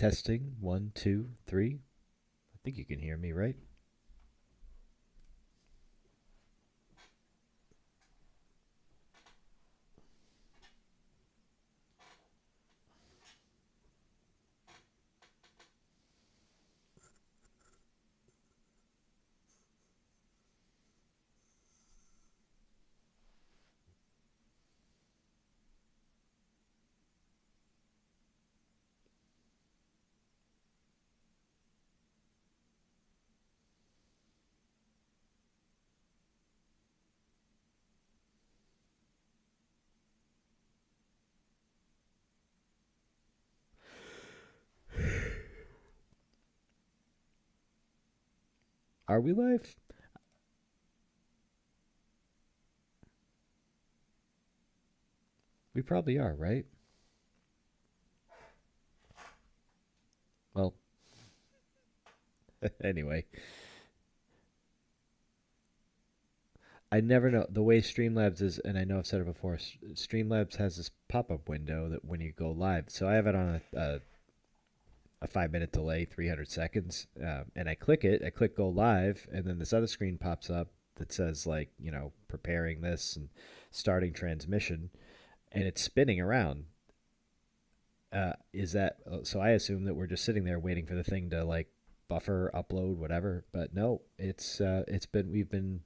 Testing 1, 2, 3. I think you can hear me, right? Are we live? We probably are, right? Well, anyway, I never know the way Streamlabs is, and I know I've said it before. Streamlabs has this pop-up window that when you go live, so I have it on a 5 minute delay, 300 seconds, and I click it. I click go live, and then this other screen pops up that says like preparing this and starting transmission, and it's spinning around. Is that so? I assume that we're just sitting there waiting for the thing to like buffer, upload, whatever. But no, it's been we've been,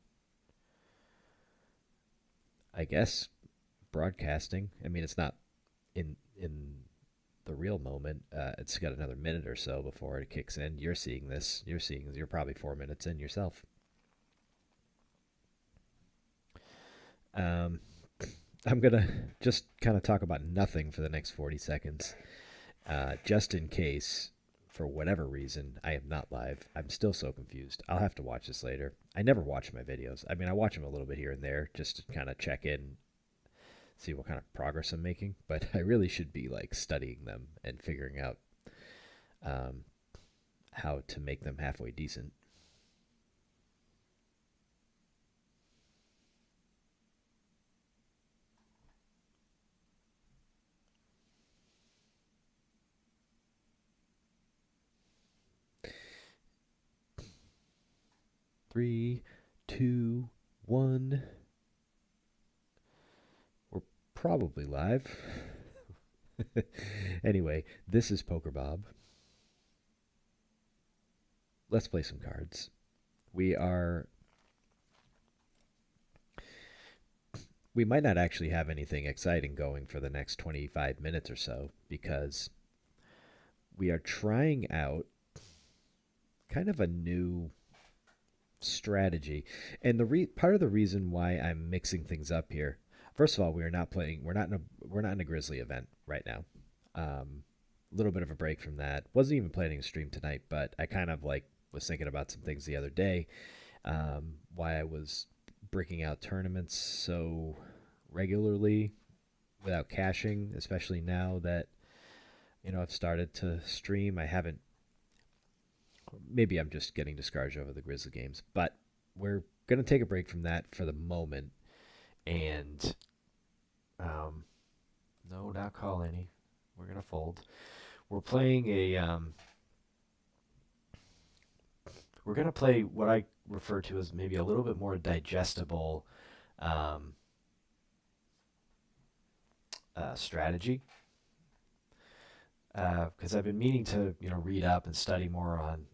I guess, broadcasting. I mean, it's not in the real moment. It's got another minute or so before it kicks in. You're seeing this. You're probably 4 minutes in yourself. Um, I'm gonna just kind of talk about nothing for the next 40 seconds, just in case, for whatever reason, I am not live. I'm still so confused. I'll have to watch this later. I never watch my videos. I mean, I watch them a little bit here and there just to kind of check in, see what kind of progress I'm making. But I really should be like studying them and figuring out um, how to make them halfway decent. 3, 2, 1. We're probably live. Anyway, this is Poker Bob. Let's play some cards. We are. We might not actually have anything exciting going for the next 25 minutes or so because we are trying out kind of a new strategy. And part of the reason why I'm mixing things up here. First of all, we are not playing. We're not in a Grizzly event right now. A little bit of a break from that. Wasn't even planning to stream tonight, but I kind of like was thinking about some things the other day. Why I was breaking out tournaments so regularly without caching, especially now that I've started to stream. I haven't maybe I'm just getting discouraged over the Grizzly Games, but we're gonna take a break from that for the moment. And no, not call any. We're gonna fold. We're playing a we're gonna play what I refer to as maybe a little bit more digestible um, strategy, because I've been meaning to read up and study more on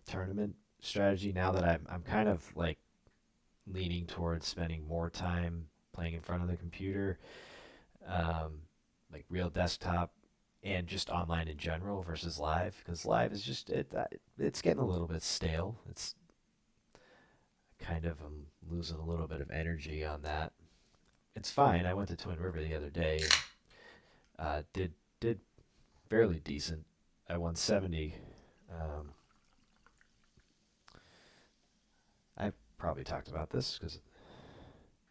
tournament strategy now that I'm kind of like leaning towards spending more time playing in front of the computer, um, like real desktop and just online in general versus live, because live is just it's getting a little bit stale. It's kind of losing a little bit of energy on that. It's fine. I went to Twin River the other day. Did fairly decent. I won 70. Um, I probably talked about this because,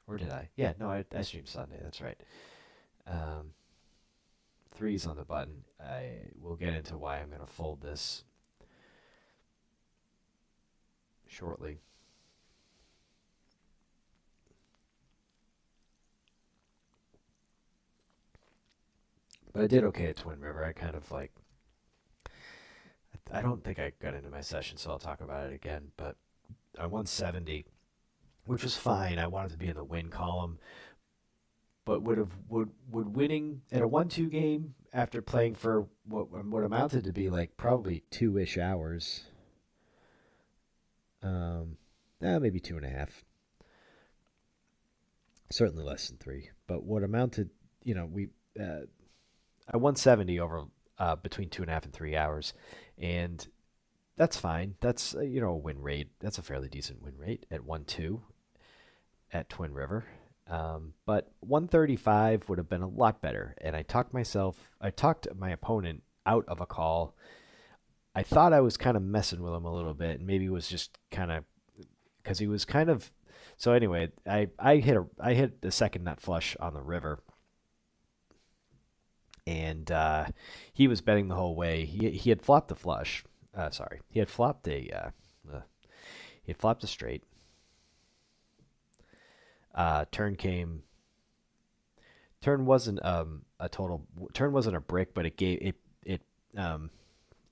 or did I? Yeah, no, I streamed Sunday. That's right. Um, threes on the button. I will get into why I'm going to fold this shortly. But I did okay at Twin River. I kind of like, I don't think I got into my session, so I'll talk about it again. But I won 70, which was fine. I wanted to be in the win column, but would winning at a 1-2 game after playing for what amounted to be like probably 2-ish hours, maybe 2.5, certainly less than 3. But what amounted, we I won 70 over between 2.5 and 3 hours, and that's fine. That's a win rate. That's a fairly decent win rate at 1-2 at Twin River. But 135 would have been a lot better. And I talked my opponent out of a call. I thought I was kind of messing with him a little bit, and maybe it was just kind of because he was kind of. So anyway, I hit the second nut flush on the river, and he was betting the whole way. He had flopped the flush. Sorry, he had flopped a straight. Turn came. Turn wasn't a total. Turn wasn't a brick, but it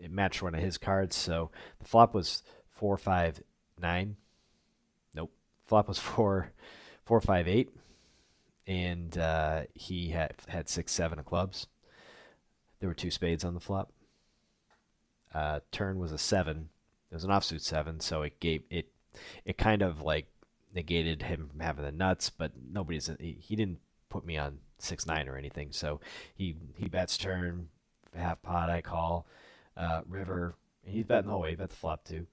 matched one of his cards. So the flop was 4-5-9. Nope, flop was 4-5-8, and he had 6-7 of clubs. There were two spades on the flop. Turn was a 7. It was an offsuit 7, so it kind of like negated him from having the nuts, but he didn't put me on 6-9 or anything. So he bets turn, half pot. I call river. And he's betting the whole way. He bet the flop too.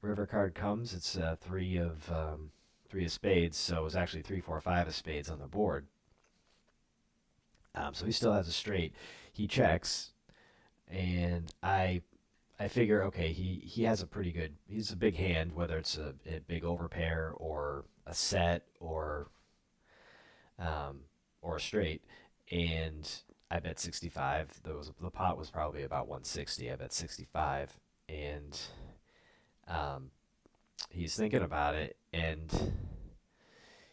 River card comes. It's three of spades. So it was actually 3-4-5 of spades on the board. So he still has a straight. He checks, and I figure, okay, he has he's a big hand, whether it's a big overpair or a set or a straight, and I bet 65. The pot was probably about 160. I bet 65, and he's thinking about it, and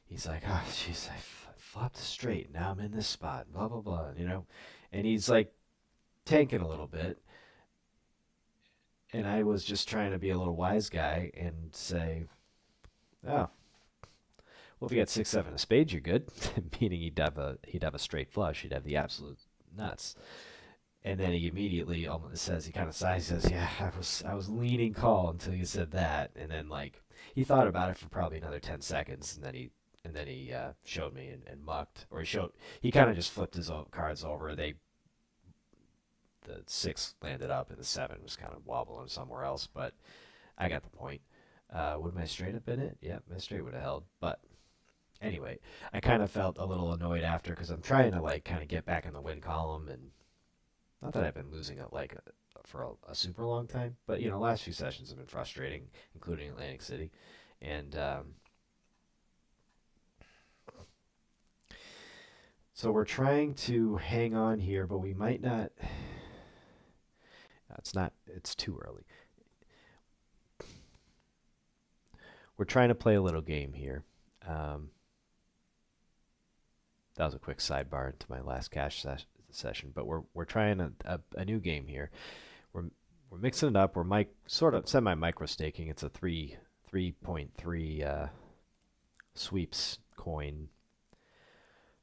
he's like, oh, jeez, I flopped a straight. Now I'm in this spot, blah, blah, blah, and he's like tanking a little bit. And I was just trying to be a little wise guy and say, oh, well, if you got 6-7 of spades, you're good. Meaning he'd have a straight flush. He'd have the absolute nuts. And then he immediately almost says, he kind of sighs, says, yeah, I was leaning call until you said that. And then like he thought about it for probably another 10 seconds, and then he showed me and mucked, or he kind of just flipped his cards over. The 6 landed up, and the 7 was kind of wobbling somewhere else, but I got the point. Would my straight have been it? Yeah, my straight would have held. But anyway, I kind of felt a little annoyed after, because I'm trying to like kind of get back in the win column, and not that I've been losing it like for a super long time, but last few sessions have been frustrating, including Atlantic City, and so we're trying to hang on here, but we might not. it's not. It's too early. We're trying to play a little game here. Um, that was a quick sidebar into my last session, but we're trying a new game here. We're we're mixing it up. We're sort of semi micro staking. It's a 3.3 sweeps coin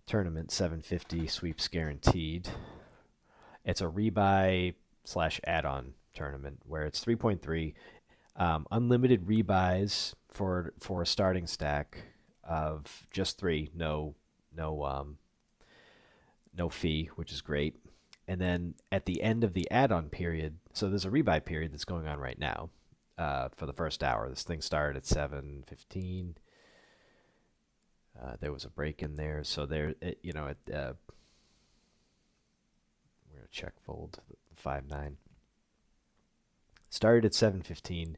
tournament, 750 sweeps guaranteed. It's a rebuy slash add-on tournament where it's 3.3 unlimited rebuys for a starting stack of just three, no no fee, which is great. And then at the end of the add-on period, so there's a rebuy period that's going on right now for the first hour. This thing started at 7:15. There was a break in there, so we're gonna check fold 5-9. Started at 7:15.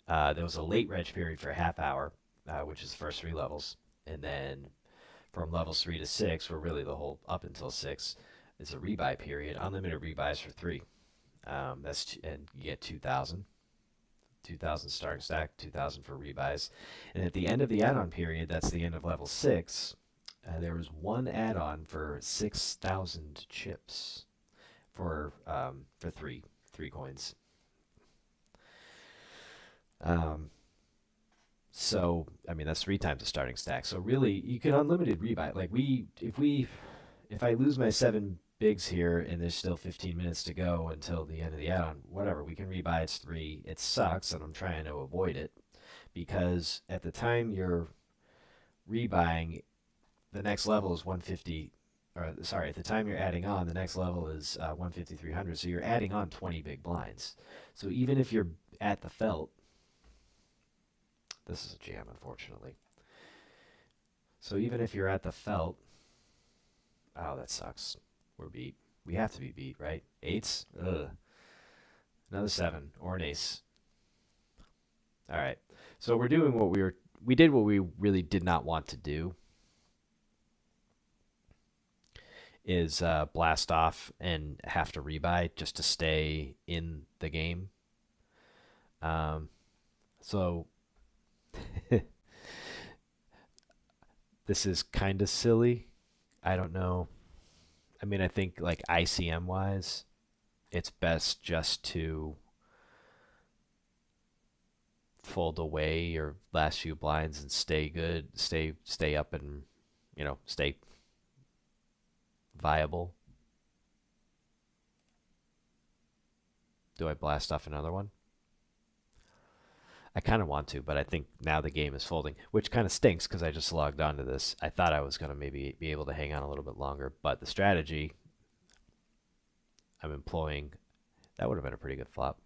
There was a late reg period for a half hour, which is the first three levels, and then from levels 3 to 6, or really the whole up until 6, is a rebuy period, unlimited rebuys for 3. And you get 2,000. 2,000 starting stack, 2,000 for rebuys. And at the end of the add-on period, that's the end of level 6, there was one add-on for 6,000 chips for three coins. So I mean that's 3 times the starting stack. So really, you can unlimited rebuy. Like if I lose my 7 bigs here and there's still 15 minutes to go until the end of the add-on, whatever, we can rebuy its 3. It sucks, and I'm trying to avoid it because at the time you're rebuying, the next level is 150. Or sorry, at the time you're adding on, the next level is 150, 300. So you're adding on 20 big blinds. So even if you're at the felt, this is a jam, unfortunately. So even if you're at the felt, oh, that sucks. We're beat. We have to be beat, right? 8s? Ugh. Another 7 or an ace. All right. So we're doing we did what we really did not want to do, is blast off and have to rebuy just to stay in the game. So this is kind of silly. I don't know. I mean, I think like ICM wise, it's best just to fold away your last few blinds and stay good, stay up, and stay viable. Do I blast off another one? I kind of want to, but I think now the game is folding, which kind of stinks because I just logged onto this. I thought I was going to maybe be able to hang on a little bit longer, but the strategy I'm employing, that would have been a pretty good flop.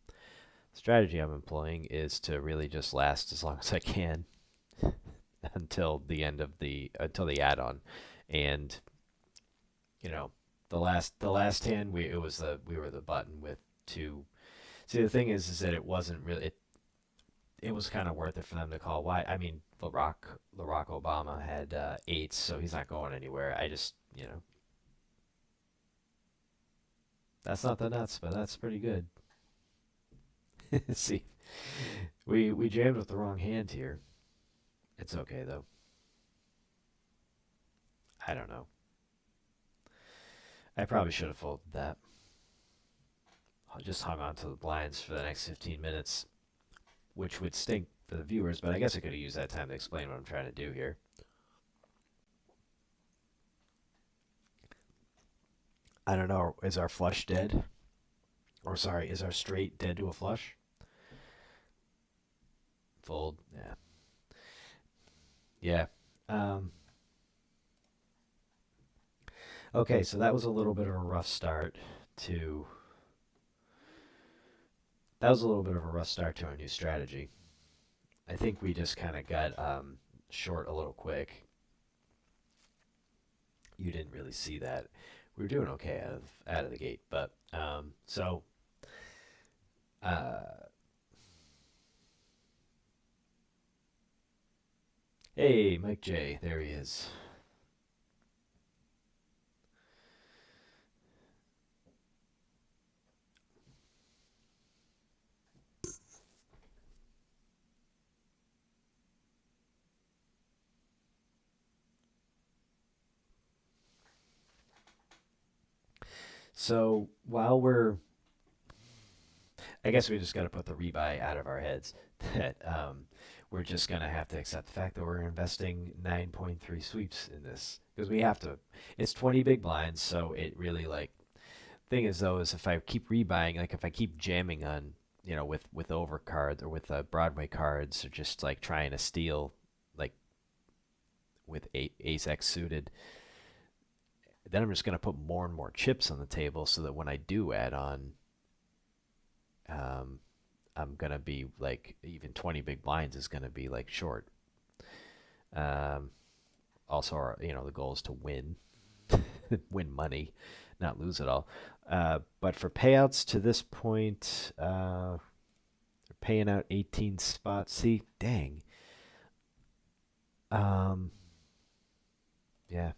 The strategy I'm employing is to really just last as long as I can until the end of until the add-on. And the last hand we were the button with 2. See, the thing is that it wasn't really it was kind of worth it for them to call wide. I mean, Barack Obama had 8s, so he's not going anywhere. I just, that's not the nuts, but that's pretty good. See, we jammed with the wrong hand here. It's okay though. I don't know. I probably should have folded that. I just hung on to the blinds for the next 15 minutes, which would stink for the viewers, but I guess I could have used that time to explain what I'm trying to do here. I don't know, is our flush dead? Or sorry, is our straight dead to a flush? Fold, yeah. Yeah. Okay, so that was a little bit of a rough start to our new strategy. I think we just kind of got short a little quick. You didn't really see that. We were doing okay out of the gate, but hey, Mike J, there he is. So while we're, I guess we just got to put the rebuy out of our heads. That we're just gonna have to accept the fact that we're investing 9.3 sweeps in this because we have to. It's 20 big blinds, so it really like thing is though is if I keep rebuying, like if I keep jamming on, with overcards or with Broadway cards or just like trying to steal, like with ace X suited, then I'm just gonna put more and more chips on the table so that when I do add on, um, I'm gonna be like even 20 big blinds is gonna be like short. Um, Also, the goal is to win, win money, not lose it all. But for payouts to this point, they're paying out 18 spots. See, dang. Um, yeah,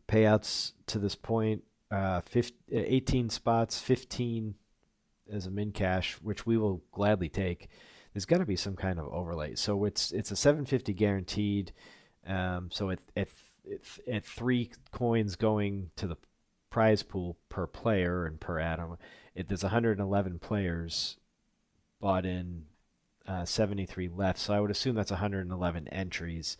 payouts to this point, 18 spots, 15 as a min cash, which we will gladly take. There's got to be some kind of overlay. So it's a 750 guaranteed. So at 3 coins going to the prize pool per player and per atom, there's 111 players bought in, 73 left. So I would assume that's 111 entries.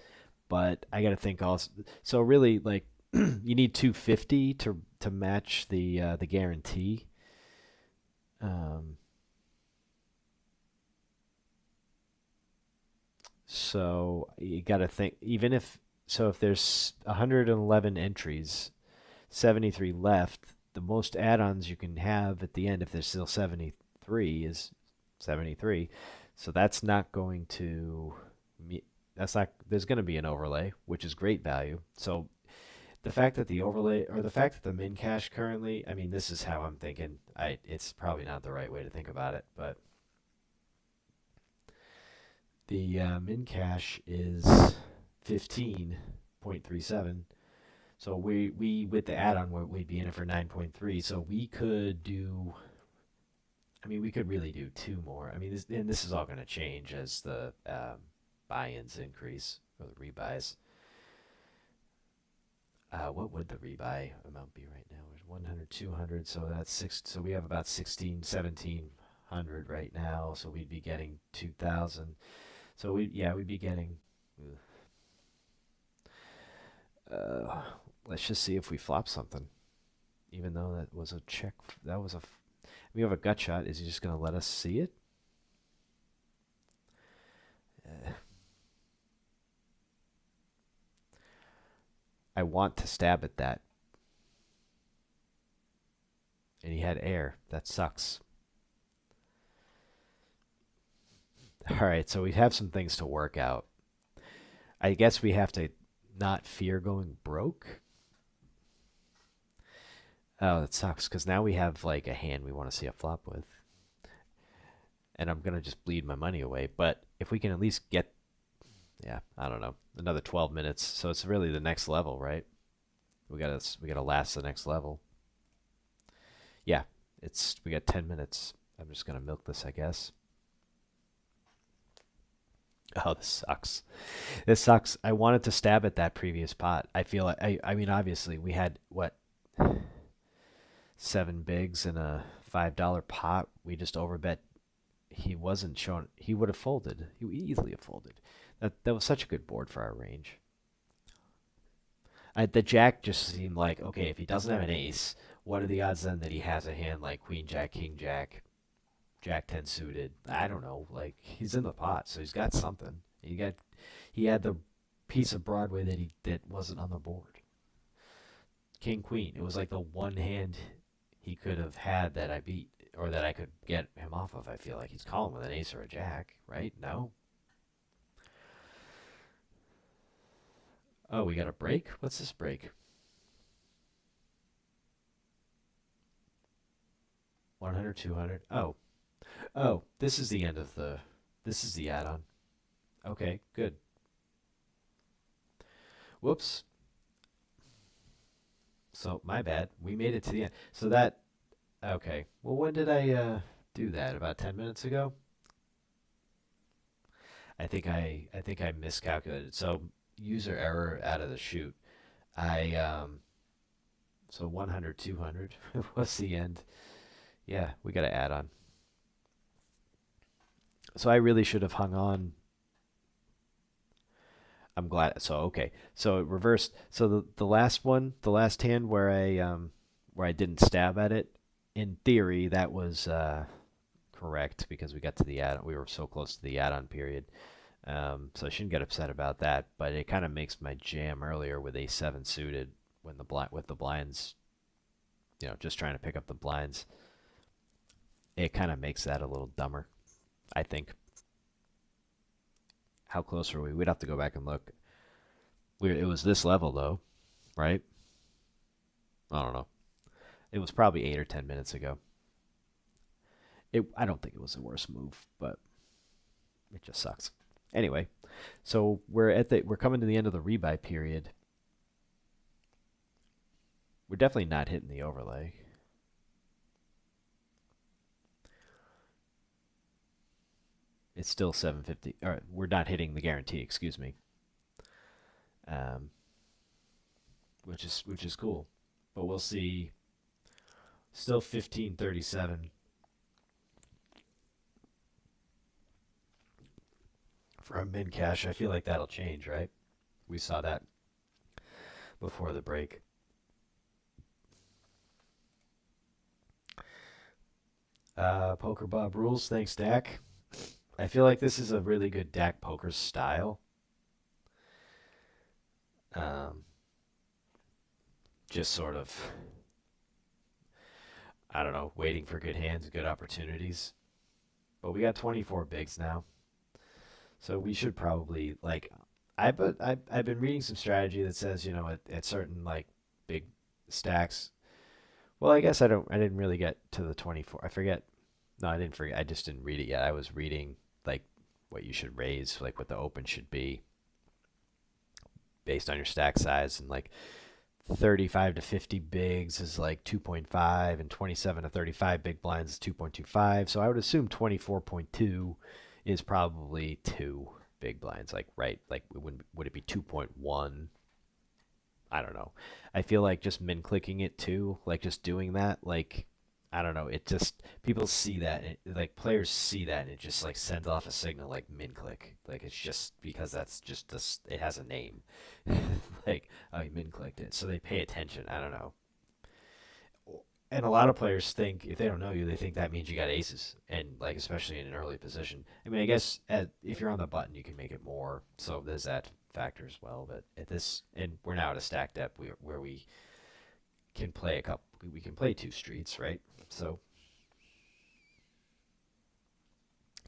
But I got to think also. So really, like you need 250 to match the guarantee. Um, so you got to think if there's 111 entries, 73 left, the most add-ons you can have at the end if there's still 73 is 73. So that's not going to that's not there's going to be an overlay, which is great value. So the fact that the overlay or the fact that the min cash currently, I mean, this is how I'm thinking. It's probably not the right way to think about it, but the min cash is 15.37. So we with the add-on we'd be in it for 9.3. So we could do. I mean, we could really do two more. I mean, this is all going to change as the buy-ins increase or the rebuys. What would the rebuy amount be right now? There's 100, 200, so that's six. So we have about 16, 1700 right now. So we'd be getting 2,000. So we'd be getting. Uh, let's just see if we flop something. Even though that was a check, that was a. We have a gut shot. Is he just gonna let us see it? Uh, I want to stab at that, and he had air. That sucks. All right, so we have some things to work out. I guess we have to not fear going broke. Oh, that sucks because now we have like a hand we want to see a flop with, and I'm gonna just bleed my money away. But if we can at least get, yeah, I don't know, another 12 minutes. So it's really the next level, right? We gotta last the next level. Yeah, we got 10 minutes. I'm just gonna milk this, I guess. Oh, this sucks. This sucks. I wanted to stab at that previous pot. I feel like I mean obviously we had what, 7 bigs in a $5 pot. We just overbet. He wasn't shown. He would have folded. He would easily have folded. That was such a good board for our range. The jack just seemed like, okay, if he doesn't have an ace, what are the odds then that he has a hand like queen jack, king jack, jack 10 suited? I don't know. Like he's in the pot, so he's got something. He had the piece of Broadway that wasn't on the board. King queen. It was like the one hand he could have had that I beat or that I could get him off of. I feel like he's calling with an ace or a jack, right? No. Oh, we got a break? What's this break? 100, 200. Oh. Oh, this is the end of the. This is the add on. Okay, good. Whoops. So, my bad. We made it to the end. So that. Okay. Well, when did I do that? About 10 minutes ago? I think I miscalculated. So, user error out of the chute. I so 100, 200 was the end. Yeah, we got to add on. So I really should have hung on. I'm glad. So okay. So it reversed. So the last one, the last hand where I didn't stab at it, in theory that was correct because we got to the add. We were so close to the add-on period. So I shouldn't get upset about that. But it kind of makes my jam earlier with a 7 suited when the blind with the blinds, just trying to pick up the blinds. It kind of makes that a little dumber. I think. How close were we? We'd have to go back and look. It was this level though, right? I don't know. It was probably 8 or 10 minutes ago. I don't think it was the worst move, but it just sucks. Anyway, so we're coming to the end of the rebuy period. We're definitely not hitting the overlay. It's still 750. Or we're not hitting the guarantee. Excuse me. Um, which is cool, but we'll see. Still 1537 for a min cash. I feel like that'll change, right? We saw that before the break. Poker Bob rules. Thanks, Dak. I feel like this is a really good Dak poker style. Um, just sort of, I don't know, waiting for good hands, good opportunities. But we got 24 bigs now, so we should probably like. I've been reading some strategy that says at certain like big stacks. Well, I guess I didn't really get to the 24. I forget. No, I didn't forget. I just didn't read it yet. I was reading like what you should raise, like what the open should be based on your stack size, and like 35 to 50 bigs is like 2.5, and 27 to 35 big blinds is 2.25. So I would assume 24.2 is probably 2 big blinds. Like, right? Like, would it be 2.1? I don't know. I feel like just min clicking it too, like just doing that, like I don't know. It just people see that, like players see that, and it just like sends off a signal like min click. Like it's just because that's just this. It has a name, like oh you min clicked it, so they pay attention. I don't know. And a lot of players think if they don't know you, they think that means you got aces, and like especially in an early position. I mean, I guess if you're on the button, you can make it more. So there's that factor as well. But at this, and we're now at a stack depth where we can play a couple. We can play 2 streets, right? So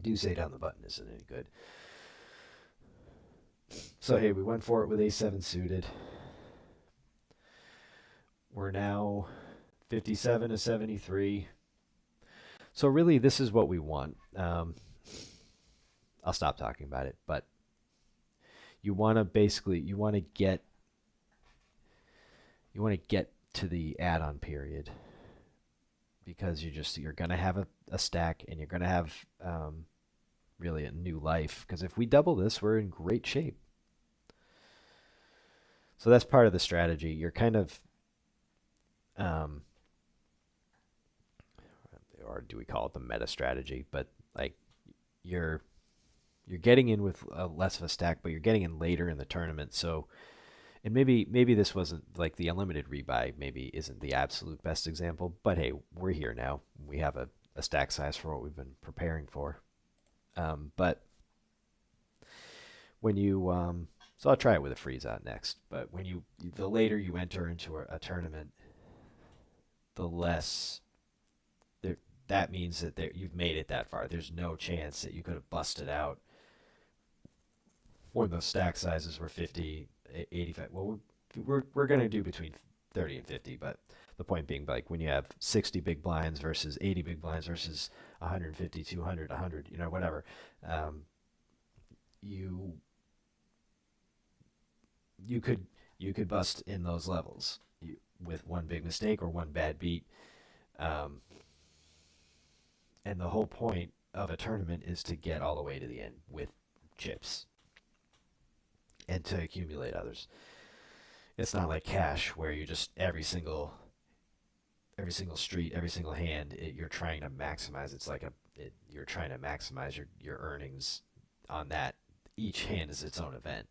deuce 8 on the button isn't any good. So hey, we went for it with a 7 suited. We're now 57 to 73. So really, this is what we want. I'll stop talking about it, but you want to basically you want to get to the add-on period because you're gonna have a stack and you're gonna have really a new life. Because if we double this, we're in great shape. So that's part of the strategy. You're kind of um, or do we call it the meta strategy? But like you're you're getting in with less of a stack, but you're getting in later in the tournament. So, and maybe this wasn't like the unlimited rebuy. Maybe isn't the absolute best example, but hey, we're here now. We have a stack size for what we've been preparing for. But when you so I'll try it with a freeze out next. But when the later you enter into a tournament, the less that means that you've made it that far. There's no chance that you could have busted out when the stack sizes were 50, 85. Well, we're going to do between 30 and 50, but the point being, like, when you have 60 big blinds versus 80 big blinds versus 150, 200, 100, whatever, you you could bust in those levels with one big mistake or one bad beat. Um, and the whole point of a tournament is to get all the way to the end with chips and to accumulate others. It's not like cash where you just every single street, every single hand, you're trying to maximize. It's like you're trying to maximize your earnings on that. Each hand is its own event.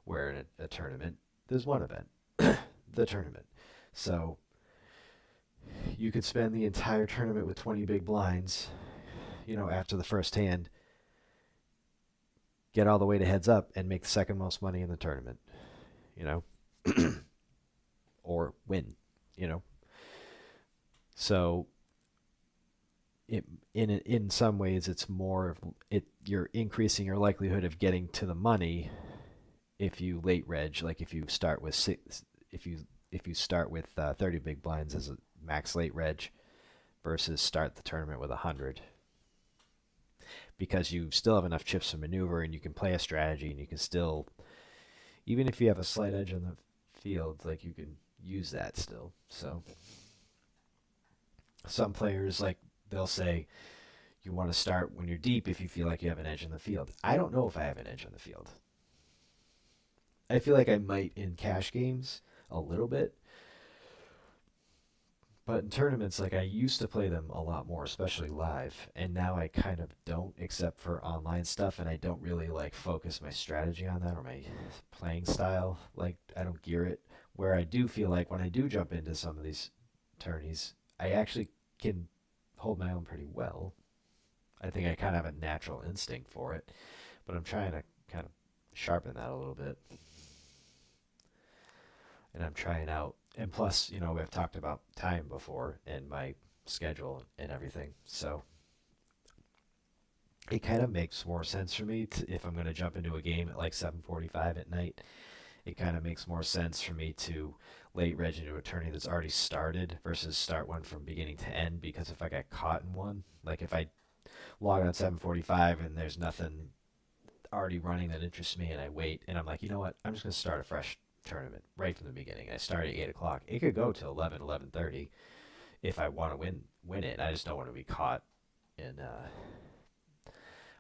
Where in a tournament, there's one event, the tournament. So you could spend the entire tournament with 20 big blinds. After the first hand, get all the way to heads up and make the second most money in the tournament. You know, or win. You know, so in some ways it's more of it. You're increasing your likelihood of getting to the money if you late reg. Like if you start with six, if you start with 30 big blinds as a max late reg versus start the tournament with 100, because you still have enough chips to maneuver and you can play a strategy and you can still, even if you have a slight edge on the field, like you can use that still. So some players, like, they'll say you want to start when you're deep if you feel like you have an edge in the field. I don't know if I have an edge on the field. I feel like I might in cash games a little bit, but in tournaments, like, I used to play them a lot more, especially live, and now I kind of don't, except for online stuff, and I don't really like focus my strategy on that or my playing style. Like, I don't gear it. Where I do feel like when I do jump into some of these tourneys, I actually can hold my own pretty well. I think I kind of have a natural instinct for it, but I'm trying to kind of sharpen that a little bit. And I'm trying out, and plus, we've talked about time before and my schedule and everything. So it kind of makes more sense for me if I'm going to jump into a game at like 7:45 at night. It kind of makes more sense for me to late reg into a tourney that's already started versus start one from beginning to end. Because if I get caught in one, like if I log on at 7:45 and there's nothing already running that interests me, and I wait and I'm like, you know what, I'm just going to start a fresh tournament right from the beginning. I start at 8 o'clock. It could go till 11:30 if I want to win it. I just don't want to be caught in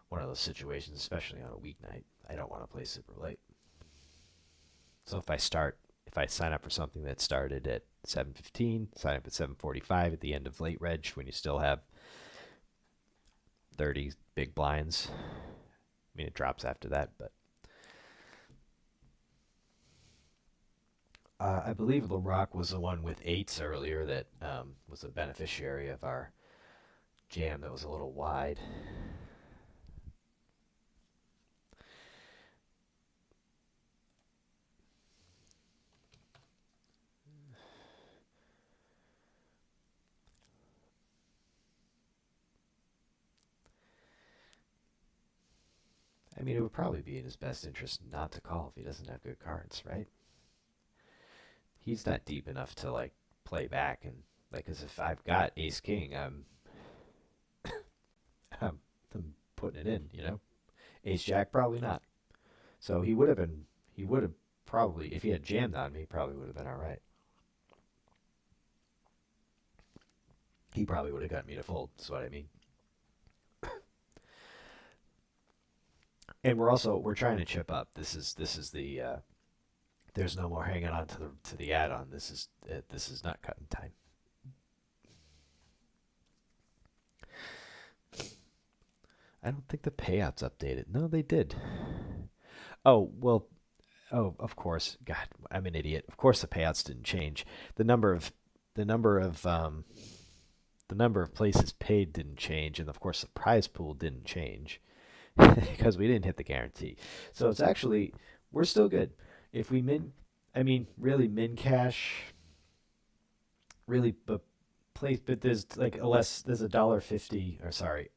one of those situations, especially on a weeknight. I don't want to play super late. So if I sign up for something that started at 7:15, sign up at 7:45 at the end of late reg when you still have 30 big blinds. I mean, it drops after that, but I believe LaRock was the one with eights earlier that was a beneficiary of our jam that was a little wide. I mean, it would probably be in his best interest not to call if he doesn't have good cards, right? He's not deep enough to like play back and like, cause if I've got ace king, I'm putting it in. Ace jack probably not. So he would have probably, if he had jammed on me, probably would have been all right. He probably would have got me to fold. That's what I mean. And we're trying to chip up. This is the there's no more hanging on to the add-on. This is not cutting time. I don't think the payouts updated. No, they did. Oh well. Oh, of course. God, I'm an idiot. Of course, the payouts didn't change. The number of the number of the number of places paid didn't change, and of course, the prize pool didn't change because we didn't hit the guarantee. So it's actually, we're still good. If we I mean, really min cash, really, but there's like there's $1.50, or sorry,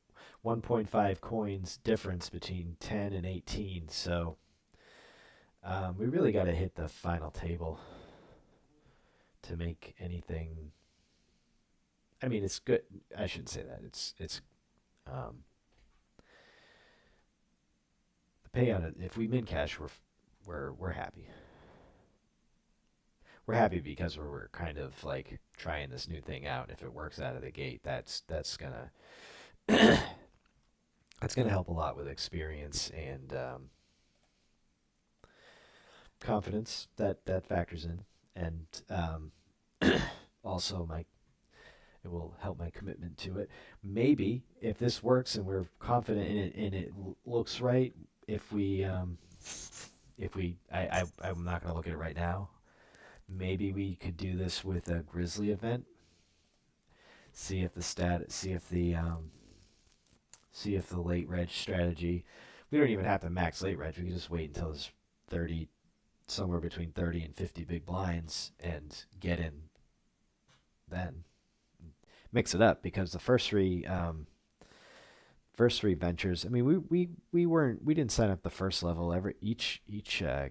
1.5 coins difference between 10 and 18. So we really got to hit the final table to make anything. I mean, it's good. I shouldn't say that. It's um, the payout. If we min cash, we're happy. We're happy because we're kind of like trying this new thing out. If it works out of the gate, that's gonna that's gonna help a lot with experience and confidence that factors in, and also my it will help my commitment to it. Maybe if this works and we're confident in it and it looks right, if we I'm not gonna look at it right now. Maybe we could do this with a Grizzly event. See if the stat, see if the late reg strategy. We don't even have to max late reg. We can just wait until there's 30, somewhere between 30 and 50 big blinds, and get in then. Mix it up, because the first three ventures. I mean, we didn't sign up the first level every each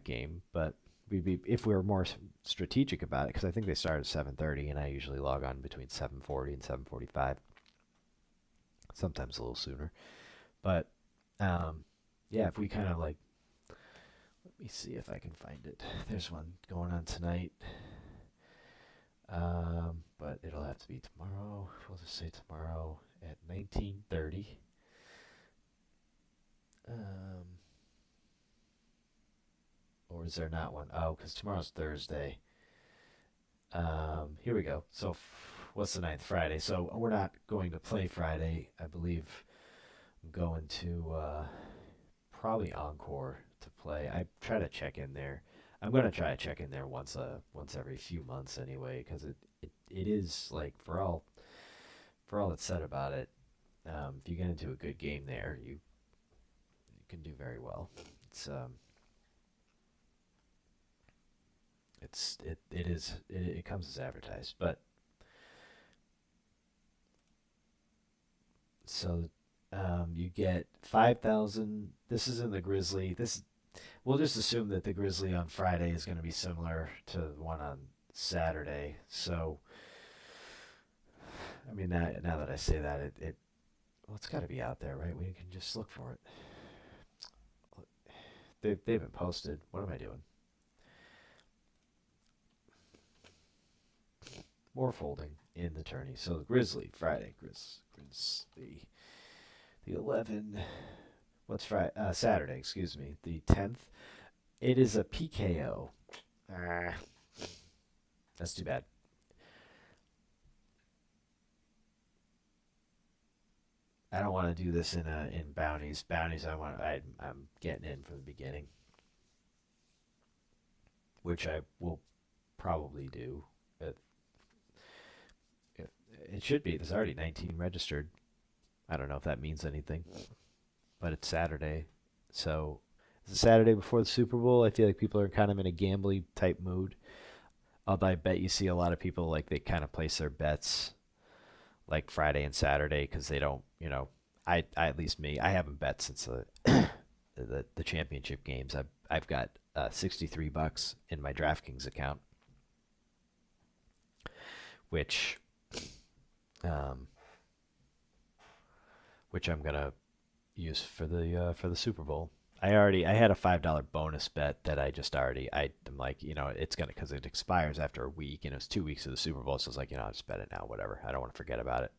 game, but we'd be, if we were more strategic about it, because I think they start at 7:30, and I usually log on between 7:40 and 7:45, sometimes a little sooner. But yeah, if we kind of like, let me see if I can find it. There's one going on tonight. But it'll have to be tomorrow. We'll just say tomorrow at 19:30. Um, or is there not one? Oh, because tomorrow's Thursday. Here we go. So, what's the ninth? Friday. So we're not going to play Friday. I believe I'm going to probably Encore to play. I try to check in there. I'm gonna try to check in there once every few months anyway, because it is like, for all that's said about it. If you get into a good game there, you can do very well. It's it comes as advertised, but so you get 5,000. This is in the Grizzly. This We'll just assume that the Grizzly on Friday is going to be similar to the one on Saturday. So, I mean, now that I say that, well, it's got to be out there, right? We can just look for it. They've been posted. What am I doing? More folding in the tourney. So the Grizzly Friday, Grizzly, the 11. What's Friday? Saturday, excuse me, the 10th. It is a PKO. That's too bad. I don't want to do this in bounties. Bounties, I'm getting in from the beginning, which I will probably do. But it should be. There's already 19 registered. I don't know if that means anything, but it's Saturday, so it's a Saturday before the Super Bowl. I feel like people are kind of in a gambly type mood. Although I bet you see a lot of people, like, they kind of place their bets like Friday and Saturday, because they don't, I at least me, I haven't bet since the championship games. I've got $63 in my DraftKings account, which um, which I'm gonna use for the Super Bowl. I had a $5 bonus bet that I'm like, it's gonna, because it expires after a week, and it was 2 weeks of the Super Bowl, so I was like, I'll just bet it now, whatever. I don't want to forget about it.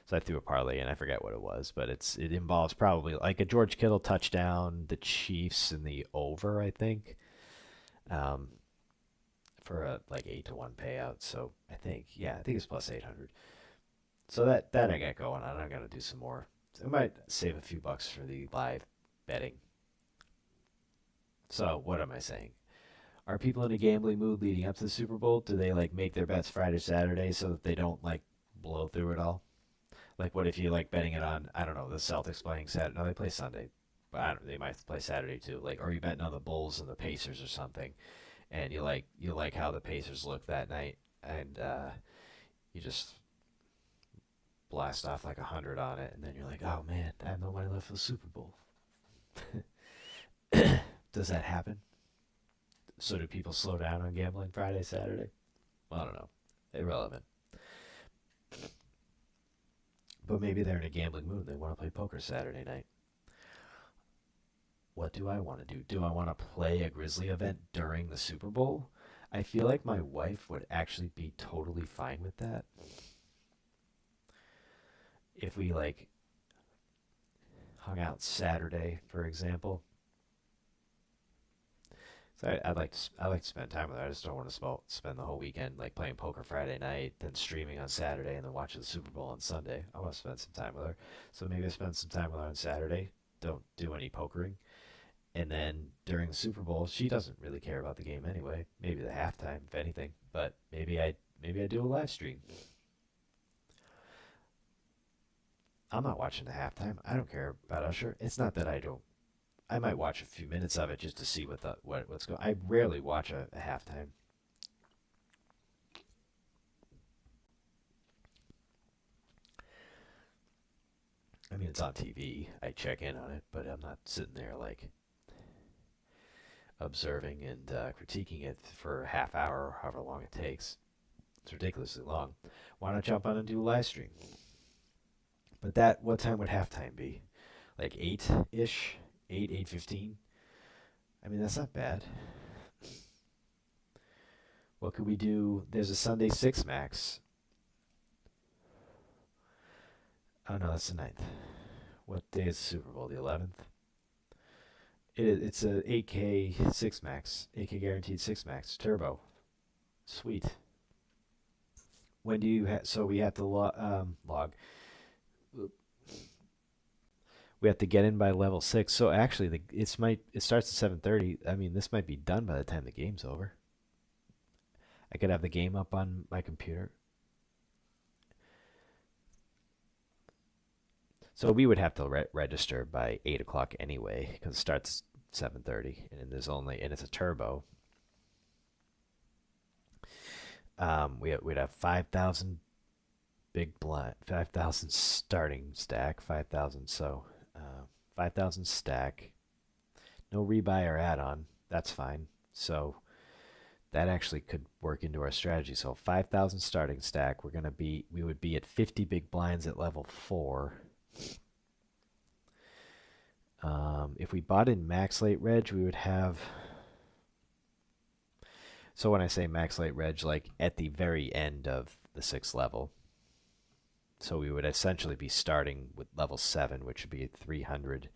So I threw a parlay, and I forget what it was, but it involves probably like a George Kittle touchdown, the Chiefs, and the over, I think, um, for a like 8-1 payout. So I think it's plus 800. So that I got going on. I got to do some more. So I might save a few bucks for the live betting. So what am I saying? Are people in a gambling mood leading up to the Super Bowl? Do they like make their bets Friday, Saturday, so that they don't like blow through it all? Like, what if you like betting it on, I don't know, the Celtics playing Saturday? No, they play Sunday, but I don't, they might play Saturday too. Like, or you betting on the Bulls and the Pacers or something, and you like how the Pacers look that night, and you just blast off like 100 on it, and then you're like, oh man, I have no money left for the Super Bowl. Does that happen? So do people slow down on gambling Friday, Saturday? Well, I don't know. Irrelevant. But maybe they're in a gambling mood. They want to play poker Saturday night. What do I want to do? Do I want to play a Grizzly event during the Super Bowl? I feel like my wife would actually be totally fine with that. If we like hung out Saturday, for example. So I like to spend time with her. I just don't want to spend the whole weekend like playing poker Friday night, then streaming on Saturday, and then watching the Super Bowl on Sunday. I want to spend some time with her. So maybe I spend some time with her on Saturday. Don't do any pokering, and then during the Super Bowl, she doesn't really care about the game anyway. Maybe the halftime, if anything. But maybe I do a live stream. I'm not watching the halftime. I don't care about Usher. It's not that I don't. I might watch a few minutes of it just to see what's going. I rarely watch a halftime. I mean, it's on TV. I check in on it, but I'm not sitting there like observing and critiquing it for a half hour, or however long it takes. It's ridiculously long. Why not jump on and do a live stream? But what time would halftime be? Like 8-ish? 8:15? I mean, that's not bad. What could we do? There's a Sunday 6 max. Oh, no, that's the ninth. What day is the Super Bowl? The 11th? It's a 8K 6 max. 8K guaranteed 6 max. Turbo. Sweet. When do you have. So we have to log. We have to get in by level 6. So actually, it starts at 7:30. I mean, this might be done by the time the game's over. I could have the game up on my computer. So we would have to register by 8 o'clock anyway, because it starts 7:30, and it's a turbo. We'd have 5,000 big blind, 5,000 starting stack, 5,000. So 5,000 stack, no rebuy or add-on. That's fine. So that actually could work into our strategy. So 5,000 starting stack. We would be at 50 big blinds at level 4. If we bought in max late reg, we would have. So when I say max late reg, like at the very end of the 6th level. So we would essentially be starting with level 7, which would be 300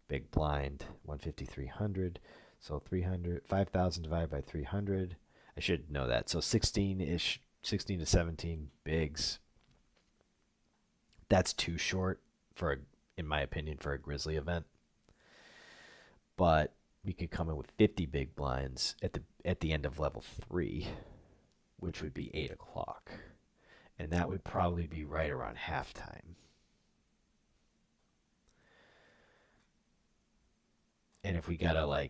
big blind, 150, 300. So 300, 5,000 divided by 300. I should know that. So 16-ish, 16 to 17 bigs. That's too short in my opinion, for a Grizzly event. But we could come in with 50 big blinds at the end of level 3, which would be 8 o'clock. And that would probably be right around halftime. And if we gotta I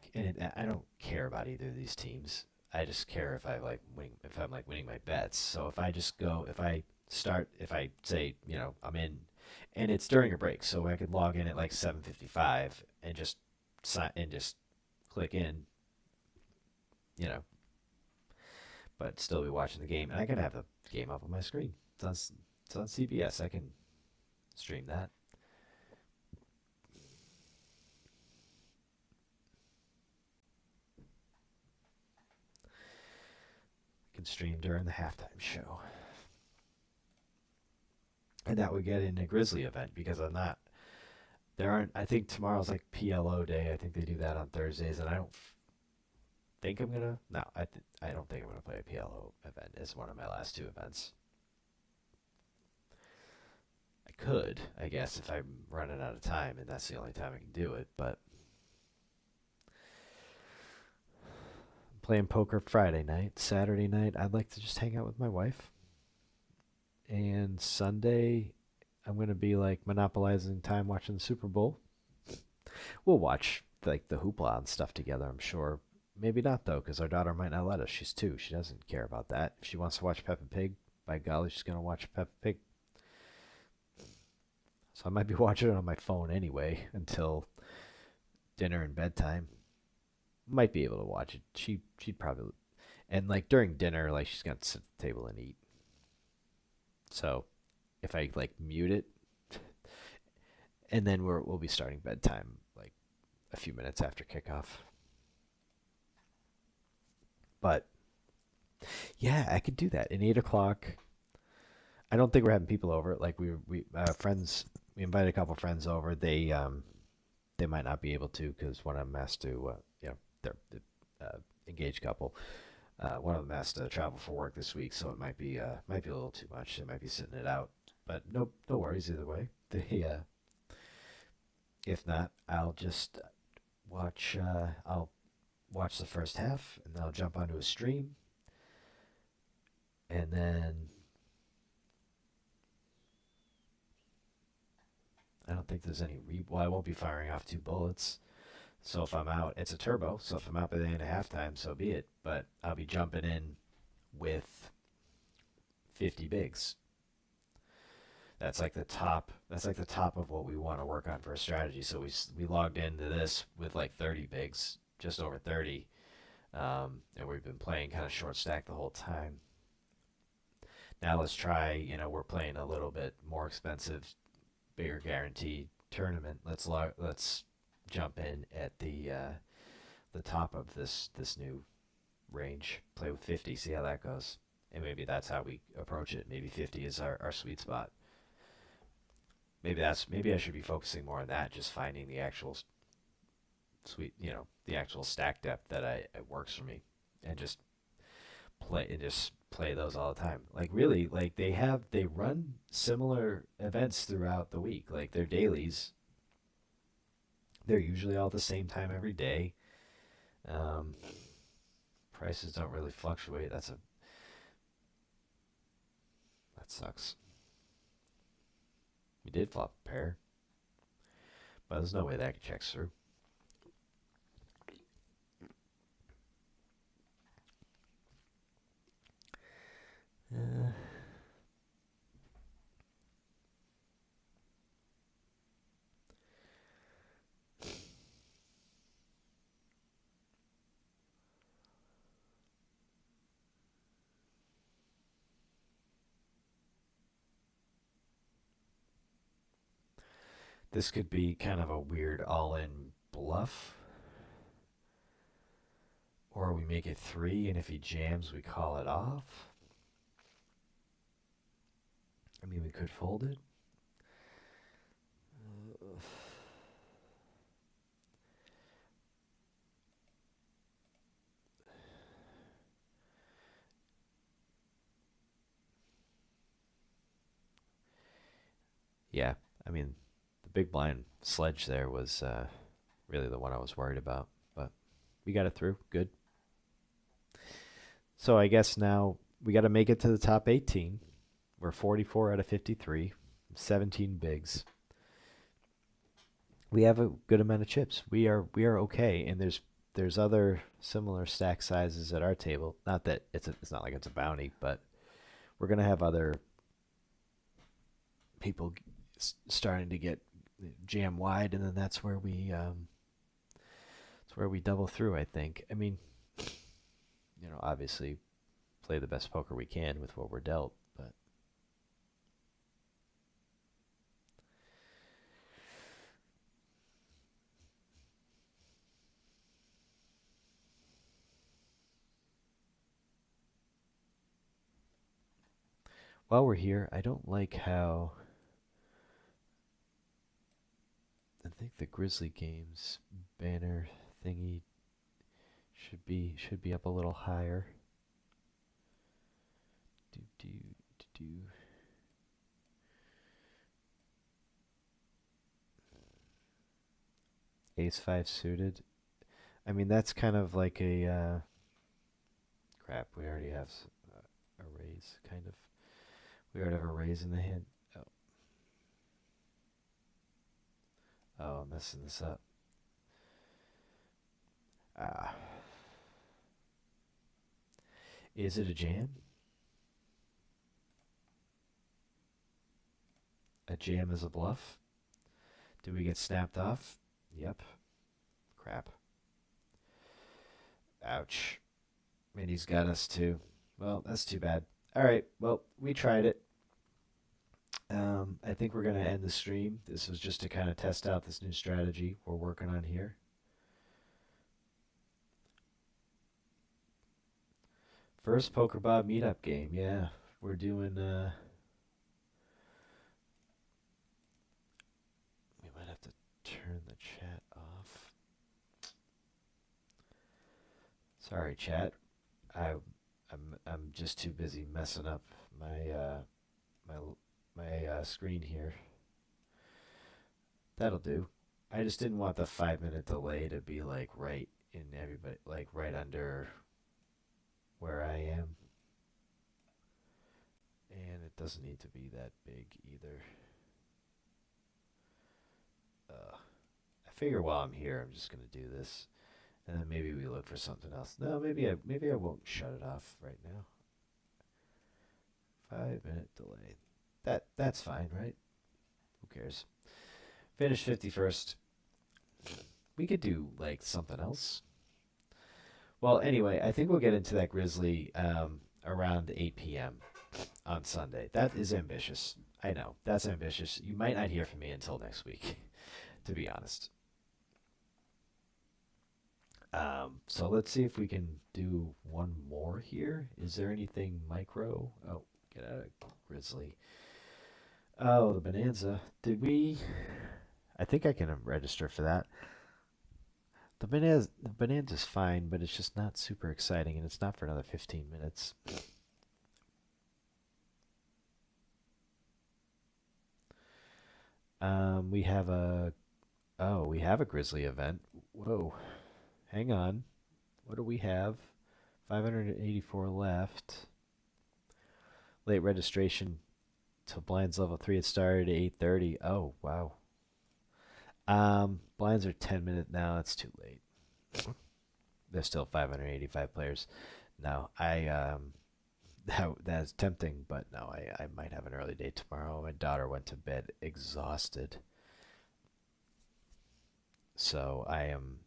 don't care about either of these teams. I just care if I'm like winning my bets. So if I say, I'm in, and it's during a break, so I could log in at like 7:55 and just click in, but still be watching the game, and I can have the game up on my screen. It's on CBS. I can stream that. I can stream during the halftime show. And that would get in a Grizzly event, because I think tomorrow's like PLO day. I think they do that on Thursdays, and I don't think I'm gonna. No, I don't think I'm gonna play a PLO event. It's one of my last 2 events. I could, I guess, if I'm running out of time, and that's the only time I can do it. But I'm playing poker Friday night, Saturday night. I'd like to just hang out with my wife. And Sunday, I'm gonna be like monopolizing time watching the Super Bowl. We'll watch like the hoopla and stuff together, I'm sure. Maybe not though, because our daughter might not let us. She's 2. She doesn't care about that. If she wants to watch Peppa Pig, by golly, she's gonna watch Peppa Pig. So I might be watching it on my phone anyway until dinner and bedtime. Might be able to watch it. She'd probably, and like during dinner, like she's gonna sit at the table and eat. So if I like mute it, and then we'll be starting bedtime like a few minutes after kickoff. But yeah, I could do that. At 8 o'clock, I don't think we're having people over. Like we friends, we invited a couple friends over. They might not be able to, because one of them has to, they're engaged couple. One of them has to travel for work this week, so it might be a little too much. They might be sitting it out, but no worries either way. If not, I'll just watch. I'll watch the first half, and then I'll jump onto a stream, and then I don't think there's any well, I won't be firing off 2 bullets. So if I'm out, it's a turbo. So if I'm out by the end of halftime, so be it. But I'll be jumping in with 50 bigs. That's like the top. That's like the top of what we want to work on for a strategy. So we logged into this with like 30 bigs, just over 30, and we've been playing kind of short stack the whole time. Now let's try. We're playing a little bit more expensive, bigger guarantee tournament. Let's jump in at the top of this new range. Play with 50. See how that goes. And maybe that's how we approach it. Maybe 50 is our sweet spot. Maybe I should be focusing more on that, just finding the actual the actual stack depth that it works for me, and just play those all the time. Like really, like they run similar events throughout the week. Like their dailies, they're usually all at the same time every day. Prices don't really fluctuate. That sucks. We did flop a pair, but there's no way that checks through. Uh, this could be kind of a weird all-in bluff, or we make it 3, and if he jams, we call it off. I mean, we could fold it. Yeah, I mean, the big blind sledge there was really the one I was worried about, but we got it through. Good. So I guess now we got to make it to the top 18. We're 44 out of 53, 17 bigs. We have a good amount of chips. We are okay, and there's other similar stack sizes at our table. Not that it's not like it's a bounty, but we're gonna have other people starting to get jam wide, and then that's where we double through. I think. I mean, obviously, play the best poker we can with what we're dealt, but. While we're here, I don't like how I think the Grizzly Games banner thingy should be up a little higher. Do do do do. Ace 5 suited. I mean, that's kind of like a crap. We already have a raise, kind of. We already have a raise in the hand. Oh, I'm messing this up. Ah. Is it a jam? A jam is a bluff? Do we get snapped off? Yep. Crap. Ouch. And he's got us too. Well, that's too bad. All right. Well, we tried it. I think we're going to end the stream. This was just to kind of test out this new strategy we're working on here. First Poker Bob meetup game. Yeah, we're doing. We might have to turn the chat off. Sorry, chat. I I'm just too busy messing up my my my screen here. That'll do. I just didn't want the 5 minute delay to be like right in everybody, like right under where I am, and it doesn't need to be that big either. I figure while I'm here, I'm just gonna do this, and then maybe we look for something else. No, maybe I won't shut it off right now. 5 minute delay. That's fine, right? Who cares? Finish 51st. We could do like something else. Well, anyway, I think we'll get into that Grizzly around 8 p.m. on Sunday. That is ambitious. I know that's ambitious. You might not hear from me until next week, to be honest. So let's see if we can do one more here. Is there anything micro? Oh, get out of Grizzly. Oh, the Bonanza. Did we? I think I can register for that. The Bonanza's fine, but it's just not super exciting, and it's not for another 15 minutes. We have a we have a Grizzly event. Whoa, hang on. What do we have? 584 left. Late registration to blinds level 3. It started at 8:30. Oh, wow. Blinds are 10 minutes now. It's too late. There's still 585 players. No, I that's tempting, but no, I might have an early day tomorrow. My daughter went to bed exhausted, so I am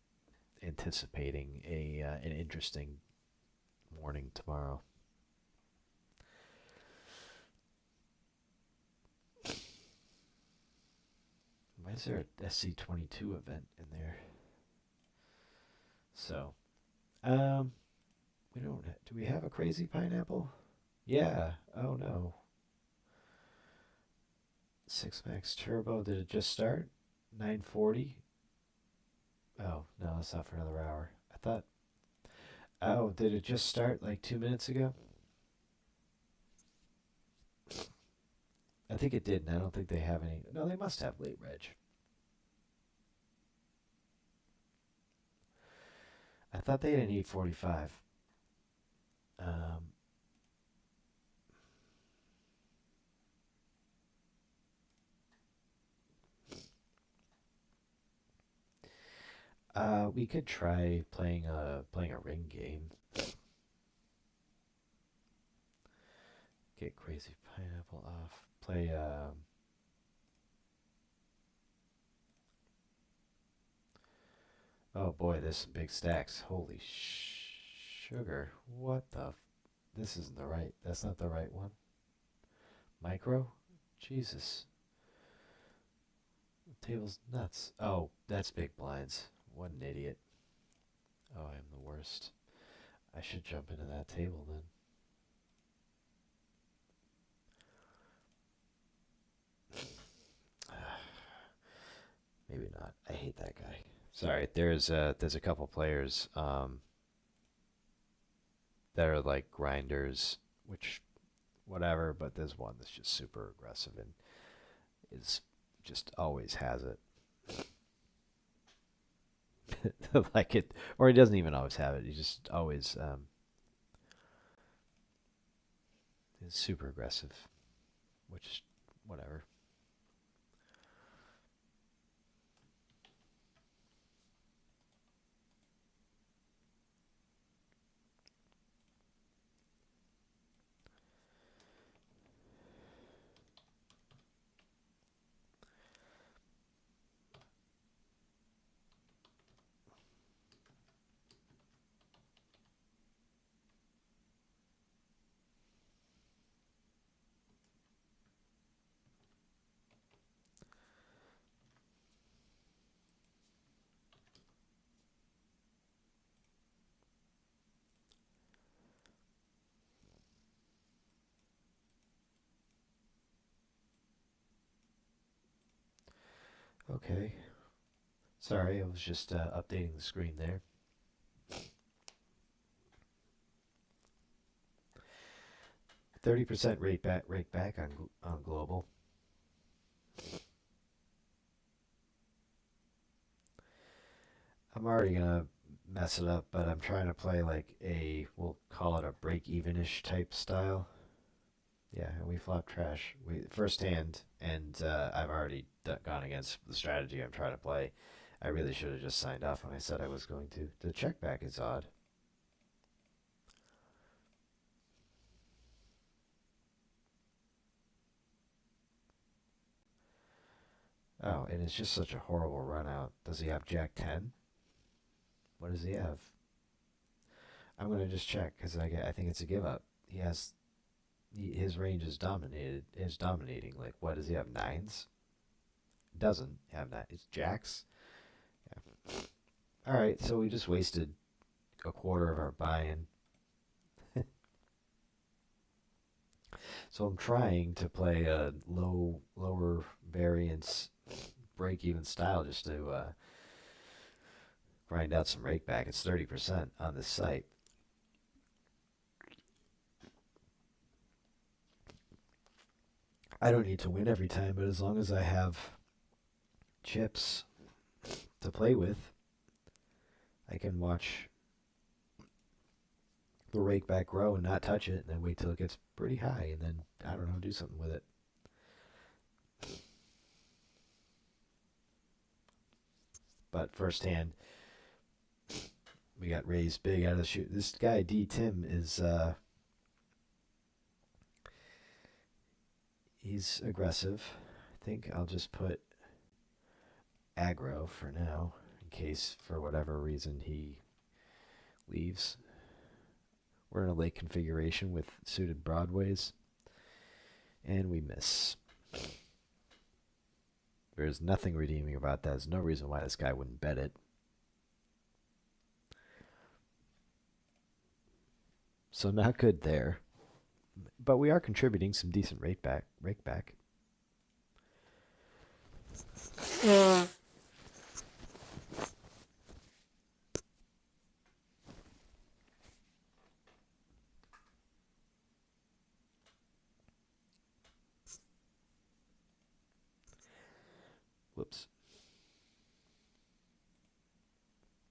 anticipating a an interesting morning tomorrow. Why is there a SC22 event in there? So, um, we don't. Do we have a crazy pineapple? Yeah. Oh no. Six Max Turbo. Did it just start? 9:40. Oh no, that's not for another hour. I thought. Oh, did it just start like 2 minutes ago? I think it did, and I don't think they have any. No, they must have late reg. I thought they had an 8:45. Um, we could try playing a ring game. Get Crazy Pineapple off. Play. Oh boy, there's some big stacks. Holy sugar! What the? This isn't the right. That's not the right one. Micro. Jesus. The table's nuts. Oh, that's big blinds. What an idiot. Oh, I am the worst. I should jump into that table then. Maybe not. I hate that guy. Sorry, there's a couple players that are like grinders, which whatever, but there's one that's just super aggressive and is just always has it. Like it, or he doesn't even always have it. He just always is super aggressive, which whatever. Okay, sorry, I was just updating the screen there. 30% rake back on global. I'm already gonna mess it up, but I'm trying to play like we'll call it a break-even-ish type style. Yeah, and we flop trash. We first hand, and I've already gone against the strategy I'm trying to play. I really should have just signed off when I said I was going to. The check back is odd. Oh, and it's just such a horrible run out. Does he have Jack 10? What does he have? I'm gonna just check because I think it's a give up. His range is dominated. Is dominating. Like what does he have? Nines? Doesn't have that. It's jacks. Yeah. All right, so we just wasted a quarter of our buy-in. So I'm trying to play a lower variance break-even style just to grind out some rake back. It's 30% on this site. I don't need to win every time, but as long as I have chips to play with, I can watch the rake back grow and not touch it, and then wait till it gets pretty high, and then, I don't know, do something with it. But first hand, we got raised big out of the chute. This guy, D. Tim, he's aggressive. I think I'll just put aggro for now, in case, for whatever reason, he leaves. We're in a late configuration with suited broadways, and we miss. There's nothing redeeming about that. There's no reason why this guy wouldn't bet it. So not good there. But we are contributing some decent rake back. Whoops.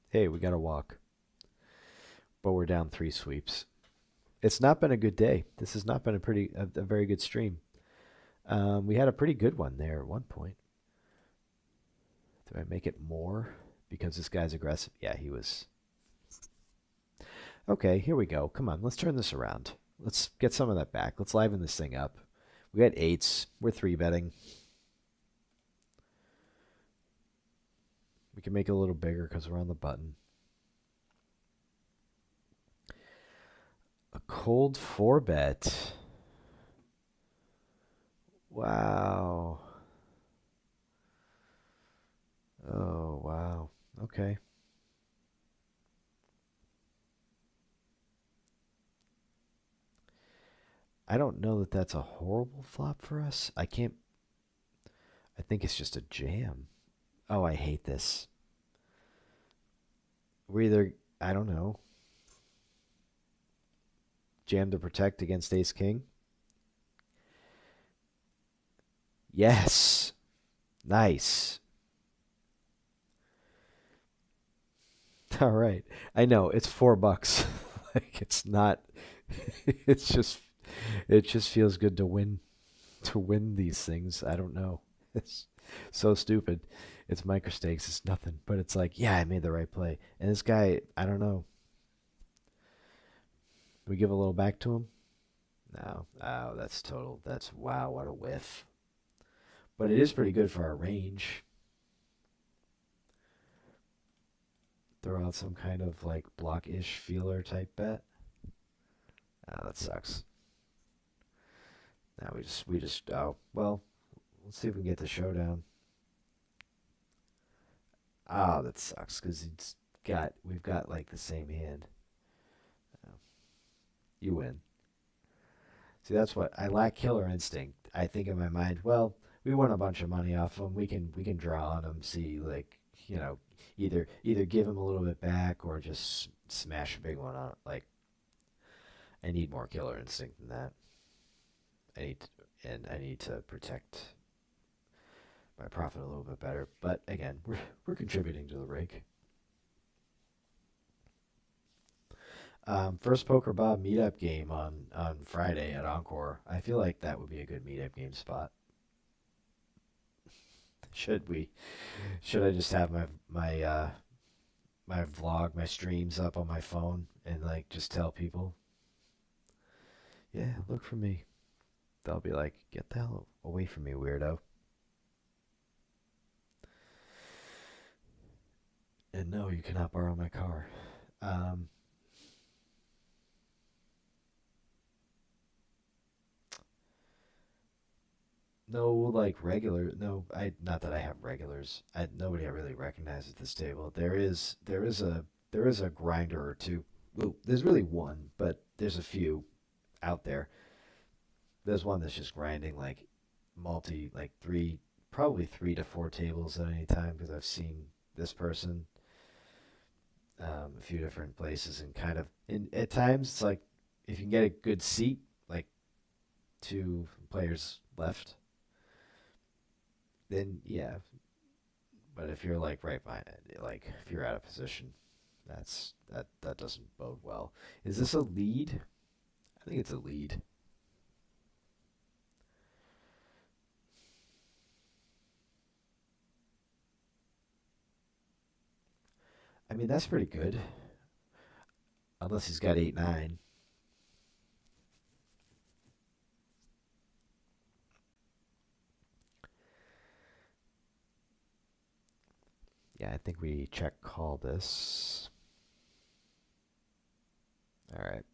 Hey, we got to walk. But we're down 3 sweeps. It's not been a good day. This has not been a very good stream. We had a pretty good one there at one point. Do I make it more because this guy's aggressive? Yeah, he was. Okay, here we go. Come on, let's turn this around. Let's get some of that back. Let's liven this thing up. We got 8s. We're 3-betting. We can make it a little bigger because we're on the button. A cold 4-bet. Wow. Oh, wow. Okay. I don't know that that's a horrible flop for us. I can't. I think it's just a jam. Oh, I hate this. We're either, I don't know, jam to protect against ace king. Yes. Nice. All right. I know it's $4. Like it's not. It's just. It just feels good to win these things. I don't know. It's so stupid. It's micro stakes. It's nothing. But it's like, yeah, I made the right play. And this guy, I don't know. We give a little back to him? No. Oh, that's total. That's, wow, what a whiff. But it is pretty good for our range. Throw out some kind of like block-ish feeler type bet. Oh, that sucks. Now we just oh well, let's see if we can get the showdown. Oh, that sucks because we've got like the same hand. Oh, you win. See, that's what I lack killer instinct. I think in my mind, well, we won a bunch of money off him. We can draw on him. See, like either give him a little bit back or just smash a big one on it. Like I need more killer instinct than that. and I need to protect my profit a little bit better. But again, we're contributing to the rig. First Poker Bob meetup game on Friday at Encore. I feel like that would be a good meetup game spot. Should we? Should I just have my vlog, my streams up on my phone and like just tell people, yeah, look for me. They'll be like, get the hell away from me, weirdo. And no, you cannot borrow my car. Um, no, like regular. No, I not that I have regulars. Nobody I really recognizes at this table. There is a grinder or two. Well, there's really one, but there's a few out there. There's one that's just grinding like like probably 3 to 4 tables at any time because I've seen this person a few different places and kind of at times it's like if you can get a good seat, like two players left, then yeah. But if you're like right behind it, like if you're out of position, that doesn't bode well. Is this a lead? I think it's a lead. I mean that's pretty good, unless he's got 8-9. Yeah, I think we check call this. All right.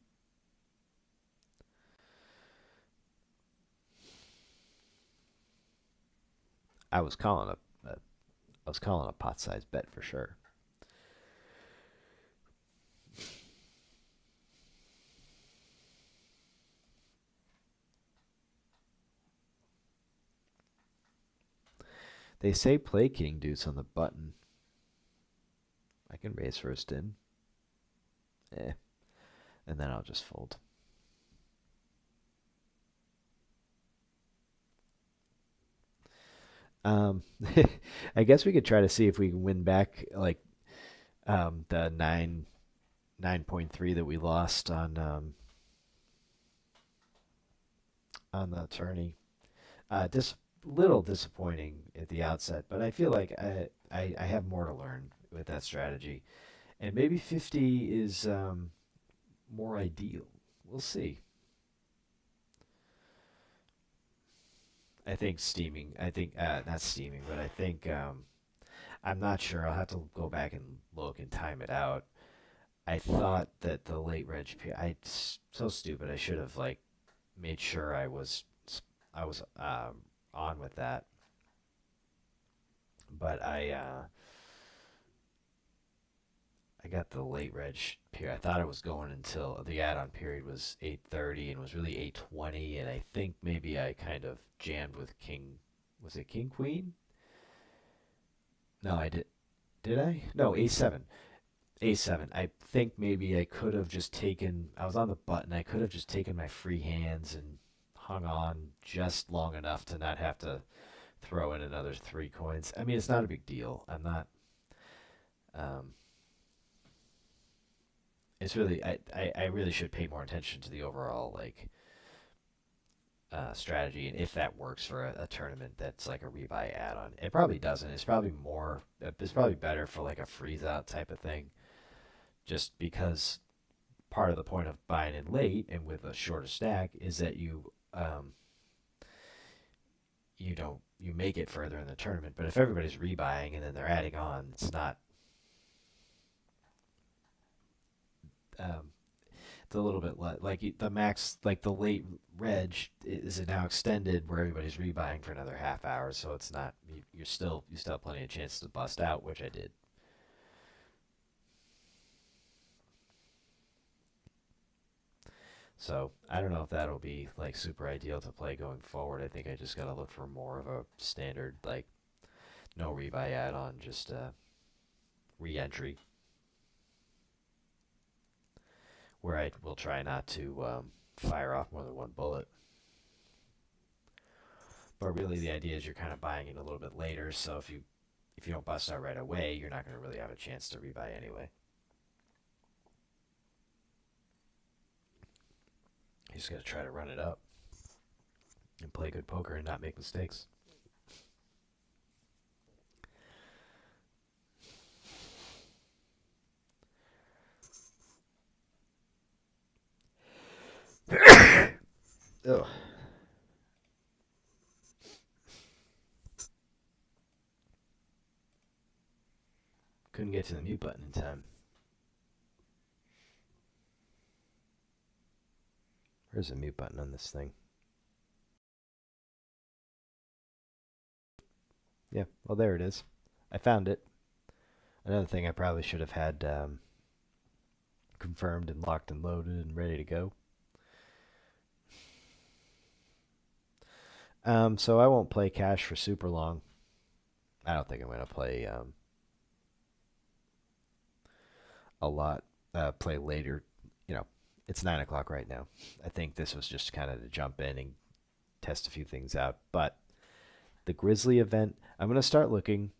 I was calling I was calling a pot size bet for sure. They say play king deuce on the button. I can raise first in. Eh. And then I'll just fold. Um, I guess we could try to see if we can win back like the 9.3 that we lost on the tourney. This little disappointing at the outset, but I feel like I have more to learn with that strategy, and maybe 50 is more ideal. We'll see. I think steaming. I think not steaming, but I think I'm not sure. I'll have to go back and look and time it out. I thought that the late reg. So stupid. I should have like made sure I was on with that. But I got the late reg period. I thought it was going until the add-on period was 8:30 and was really 8:20, and I think maybe I kind of jammed with king. Was it king queen? No, I did. Did I? No, a7. A7. I think maybe I could have just taken. I was on the button. I could have just taken my free hands and hung on just long enough to not have to throw in another 3 coins. I mean, it's not a big deal. I'm not. Um, it's really. I really should pay more attention to the overall like strategy and if that works for a tournament that's like a rebuy add-on. It probably doesn't. It's probably more. It's probably better for like a freeze out type of thing. Just because part of the point of buying in late and with a shorter stack is that you don't you make it further in the tournament. But if everybody's rebuying and then they're adding on, it's not. Um, it's a little bit like the max, like the late reg is now extended where everybody's rebuying for another half hour, so it's not you still have plenty of chances to bust out, which I did. So I don't know if that'll be like super ideal to play going forward. I think I just gotta look for more of a standard like no rebuy add on, just re-entry where I will try not to fire off more than one bullet. But really, the idea is you're kind of buying it a little bit later. So if you don't bust out right away, you're not going to really have a chance to rebuy anyway. You just got to try to run it up and play good poker and not make mistakes. Ugh. Couldn't get to the mute button in time. Where's the mute button on this thing? Yeah, well, there it is. I found it. Another thing I probably should have had confirmed and locked and loaded and ready to go. So I won't play cash for super long. I don't think I'm going to play a lot. Play later. You know, it's 9 o'clock right now. I think this was just kind of to jump in and test a few things out. But the Grizzly event, I'm going to start looking.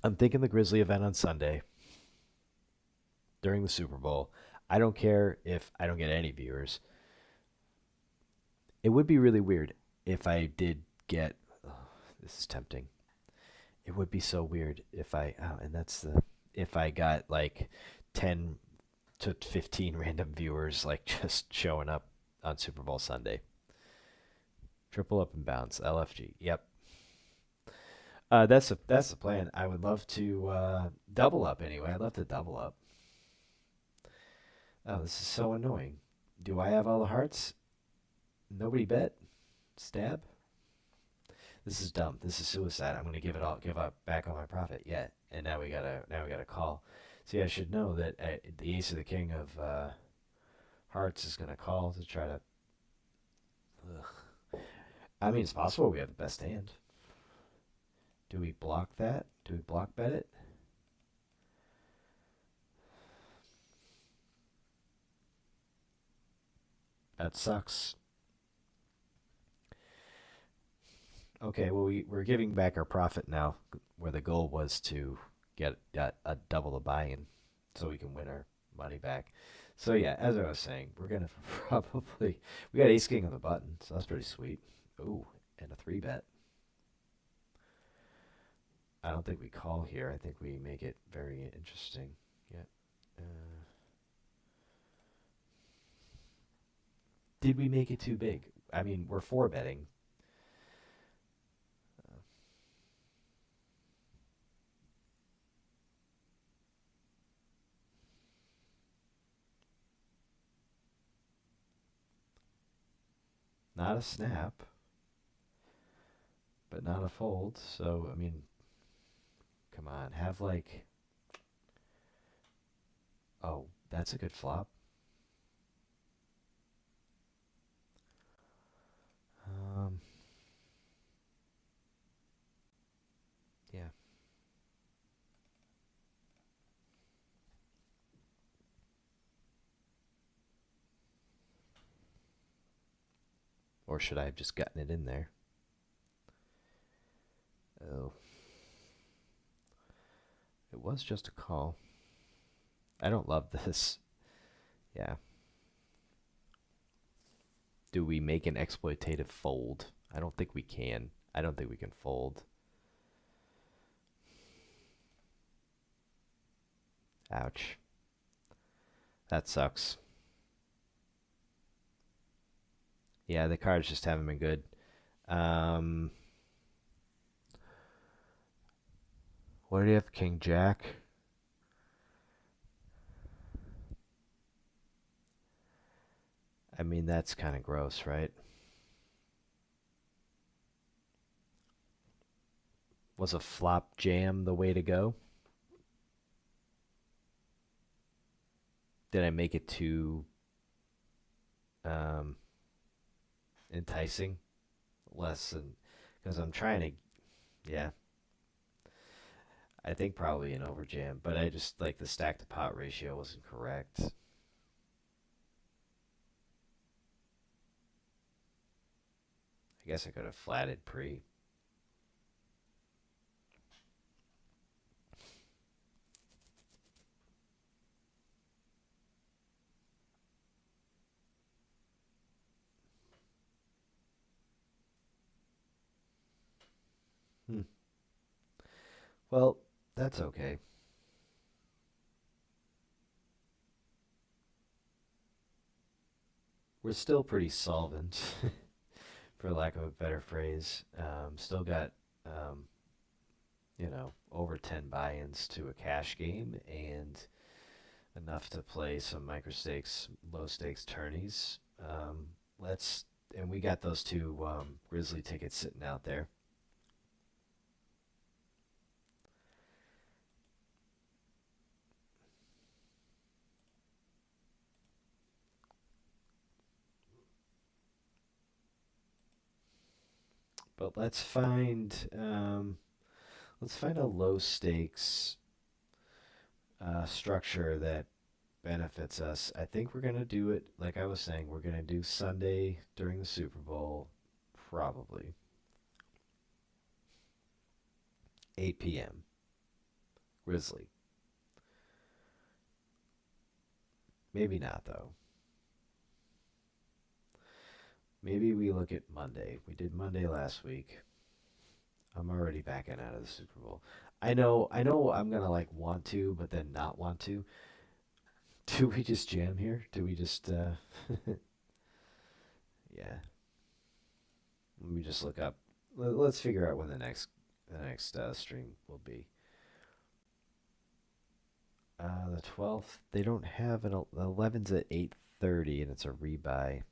I'm thinking the Grizzly event on Sunday during the Super Bowl. I don't care if I don't get any viewers. It would be really weird if I did get. Oh, this is tempting. It would be so weird if I. Oh, and that's the. If I got like 10 to 15 random viewers like just showing up on Super Bowl Sunday. Triple up and bounce. LFG. Yep. That's the plan. I would love to double up anyway. I'd love to double up. Oh, this is so annoying. Do I have all the hearts? Nobody bet. Stab. This is dumb. This is suicide. I'm gonna give up back on my profit. Yeah, and now we gotta call. See, I should know that the ace of the king of hearts is gonna call to try to. Ugh. I mean, it's possible we have the best hand. Do we block that? Do we block bet it? That sucks. Okay, well we're giving back our profit now, where the goal was to get a double the buy-in, so we can win our money back. So yeah, as I was saying, we're gonna probably we got ace king on the button, so that's pretty sweet. Ooh, and a 3-bet. I don't think we call here. I think we make it very interesting. Yeah. Did we make it too big? I mean, we're 4-betting. Not a snap, but not a fold. So, I mean, come on. Have like. Oh, that's a good flop. Um, yeah. Or should I have just gotten it in there? Oh. It was just a call. I don't love this. Yeah. Do we make an exploitative fold? I don't think we can. I don't think we can fold. Ouch. That sucks. Yeah, the cards just haven't been good. Um, what do you have? King Jack? I mean, that's kind of gross, right? Was a flop jam the way to go? Did I make it too um, enticing? Less than. Because I'm trying to. Yeah. I think probably an overjam, but I just like the stack to pot ratio wasn't correct. I guess I could have flatted pre. Hmm. Well, that's okay. We're still pretty solvent, for lack of a better phrase. Still got, um, over 10 buy-ins to a cash game and enough to play some micro stakes, low stakes tourneys. Let's and we got those two Grizzly tickets sitting out there. But let's find a low stakes structure that benefits us. I think we're gonna do it like I was saying. We're gonna do Sunday during the Super Bowl, probably 8 p.m. Grizzly. Maybe not though. Maybe we look at Monday. We did Monday last week. I'm already backing out of the Super Bowl. I know I'm gonna like want to, but then not want to. Do we just jam here? Do we just yeah. Let me just look up. Let's figure out when the next stream will be. The 12th. They don't have the 11's at 8:30 and it's a rebuy.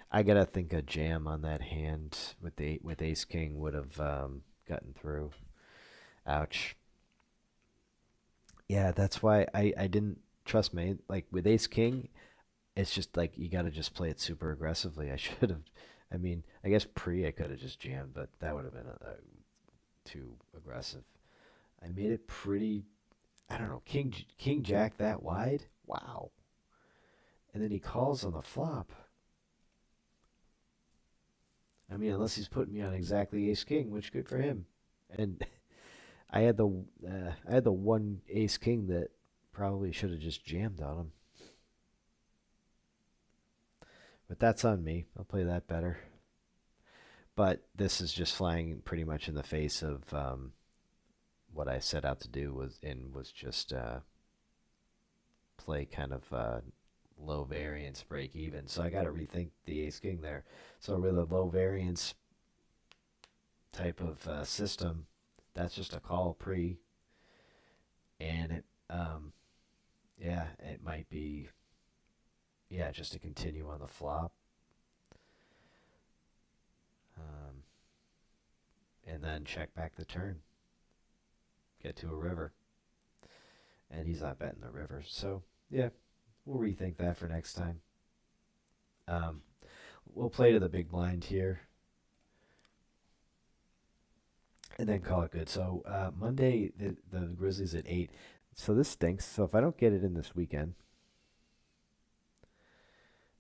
I gotta think a jam on that hand with Ace King would have gotten through. Ouch. Yeah, that's why I didn't trust me. Like with Ace King, it's just like you gotta just play it super aggressively. I should have. I mean, I guess pre I could have just jammed, but that would have been too aggressive. I made it pretty. I don't know. King Jack that wide. Wow. And then he calls on the flop. I mean, unless he's putting me on exactly Ace King, which good for him. And I had the one Ace King that probably should have just jammed on him. But that's on me. I'll play that better. But this is just flying pretty much in the face of what I set out to do was just play kind of low variance break even. So I got to rethink the Ace King there. So with a low variance type of system, that's just a call pre, and it might be just to continue on the flop, um, and then check back the turn, get to a river, and he's not betting the river. So yeah, we'll rethink that for next time. Um, we'll play to the big blind here, and then call it good. So Monday the Grizzlies at 8. So this stinks. So if I don't get it in this weekend,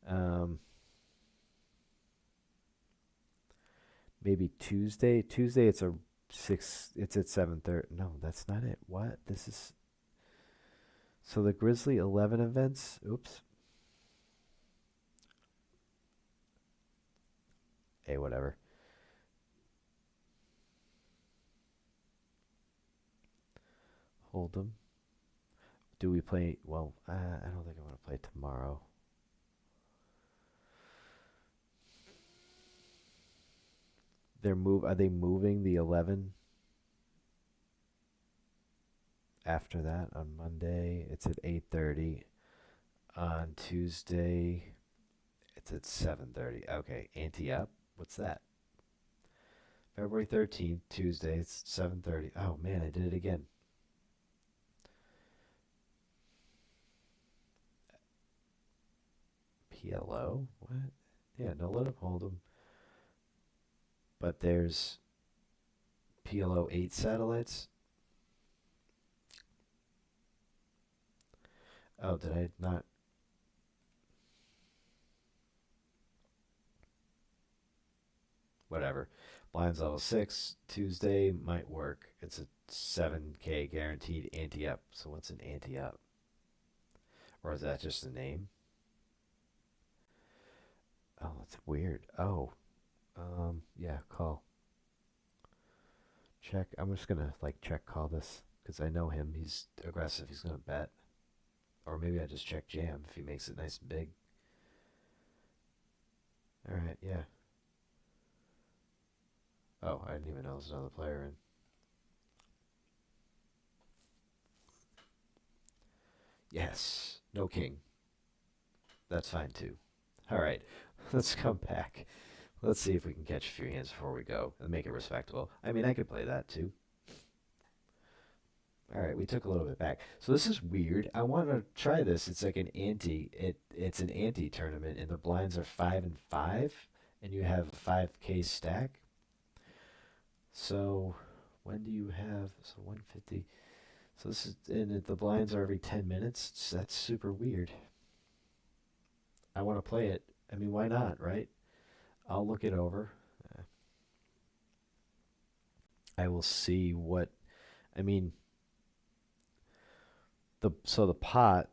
um, maybe Tuesday. Tuesday it's a 6. It's at 7:30. No, that's not it. What? This is so the Grizzly 11 events. Oops. Hey, whatever. Hold them. Do we play? Well, I don't think I want to play tomorrow. Are they moving the 11 after that on Monday? It's at 8:30. On Tuesday, it's at 7:30. Okay, ante up. What's that? February 13th, Tuesday. It's 7:30. Oh man, I did it again. PLO? What? Yeah, no let 'em hold 'em. But there's PLO 8 satellites. Oh, did I not? Whatever. Blinds level 6. Tuesday might work. It's a 7K guaranteed ante up. So what's an ante up? Or is that just a name? Oh, that's weird. Oh, yeah, call. Check. I'm just gonna like check call this because I know him. He's aggressive. He's gonna bet. Or maybe I just check jam if he makes it nice and big. All right, yeah. Oh, I didn't even know there's another player in. Yes, no king. That's fine too. All right, let's come back. Let's see if we can catch a few hands before we go and make it respectable. I mean, I could play that too. All right, we took a little bit back. So this is weird. I want to try this. It's like an ante. It's an ante tournament, and the blinds are 5 and 5, and you have a 5K stack. So when do you have? So 150. So this is and the blinds are every 10 minutes. So that's super weird. I want to play it. I mean, why not, right? I'll look it over. I will see what. I mean, the pot.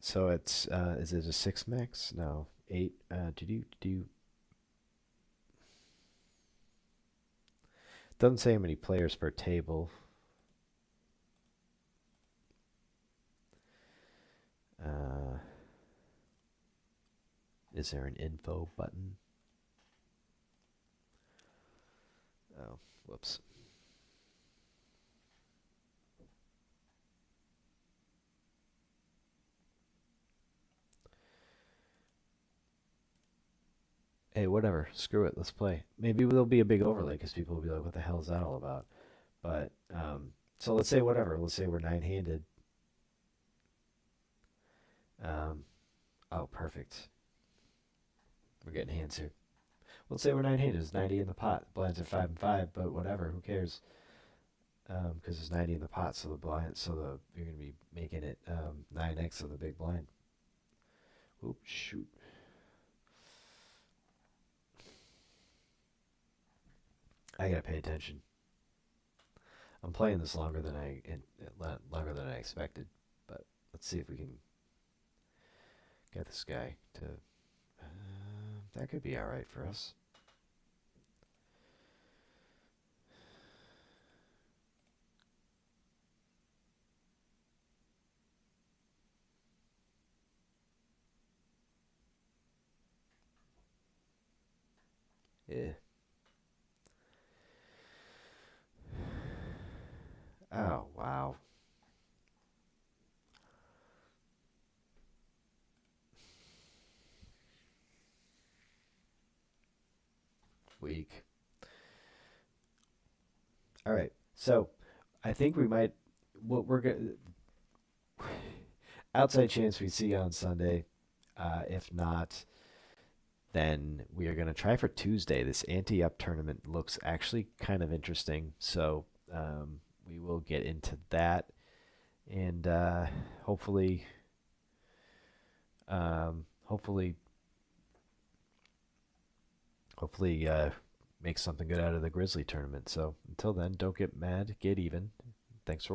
So it's is it a 6 max? No, 8. Do you? Doesn't say how many players per table. Uh, is there an info button? Oh, whoops. Hey, whatever. Screw it. Let's play. Maybe there'll be a big overlay because people will be like, "What the hell is that all about?" But so let's say whatever. Let's say we're nine-handed. Um, oh, perfect. We're getting hands here. Let's say we're nine-handed. It's 90 in the pot. Blinds are 5 and 5, but whatever. Who cares? Because there's 90 in the pot, so the blind, so the you're gonna be making it 9x of the big blind. Oop, shoot. I gotta pay attention. I'm playing this longer than I expected, but let's see if we can get this guy to. That could be all right for us. Yeah. Oh wow. Weak. All right. So, I think we might. What we're gonna outside chance we see on Sunday. If not, then we are going to try for Tuesday. This anti-up tournament looks actually kind of interesting, so we will get into that and hopefully, hopefully, hopefully make something good out of the Grizzly tournament. So until then, don't get mad, get even. Thanks for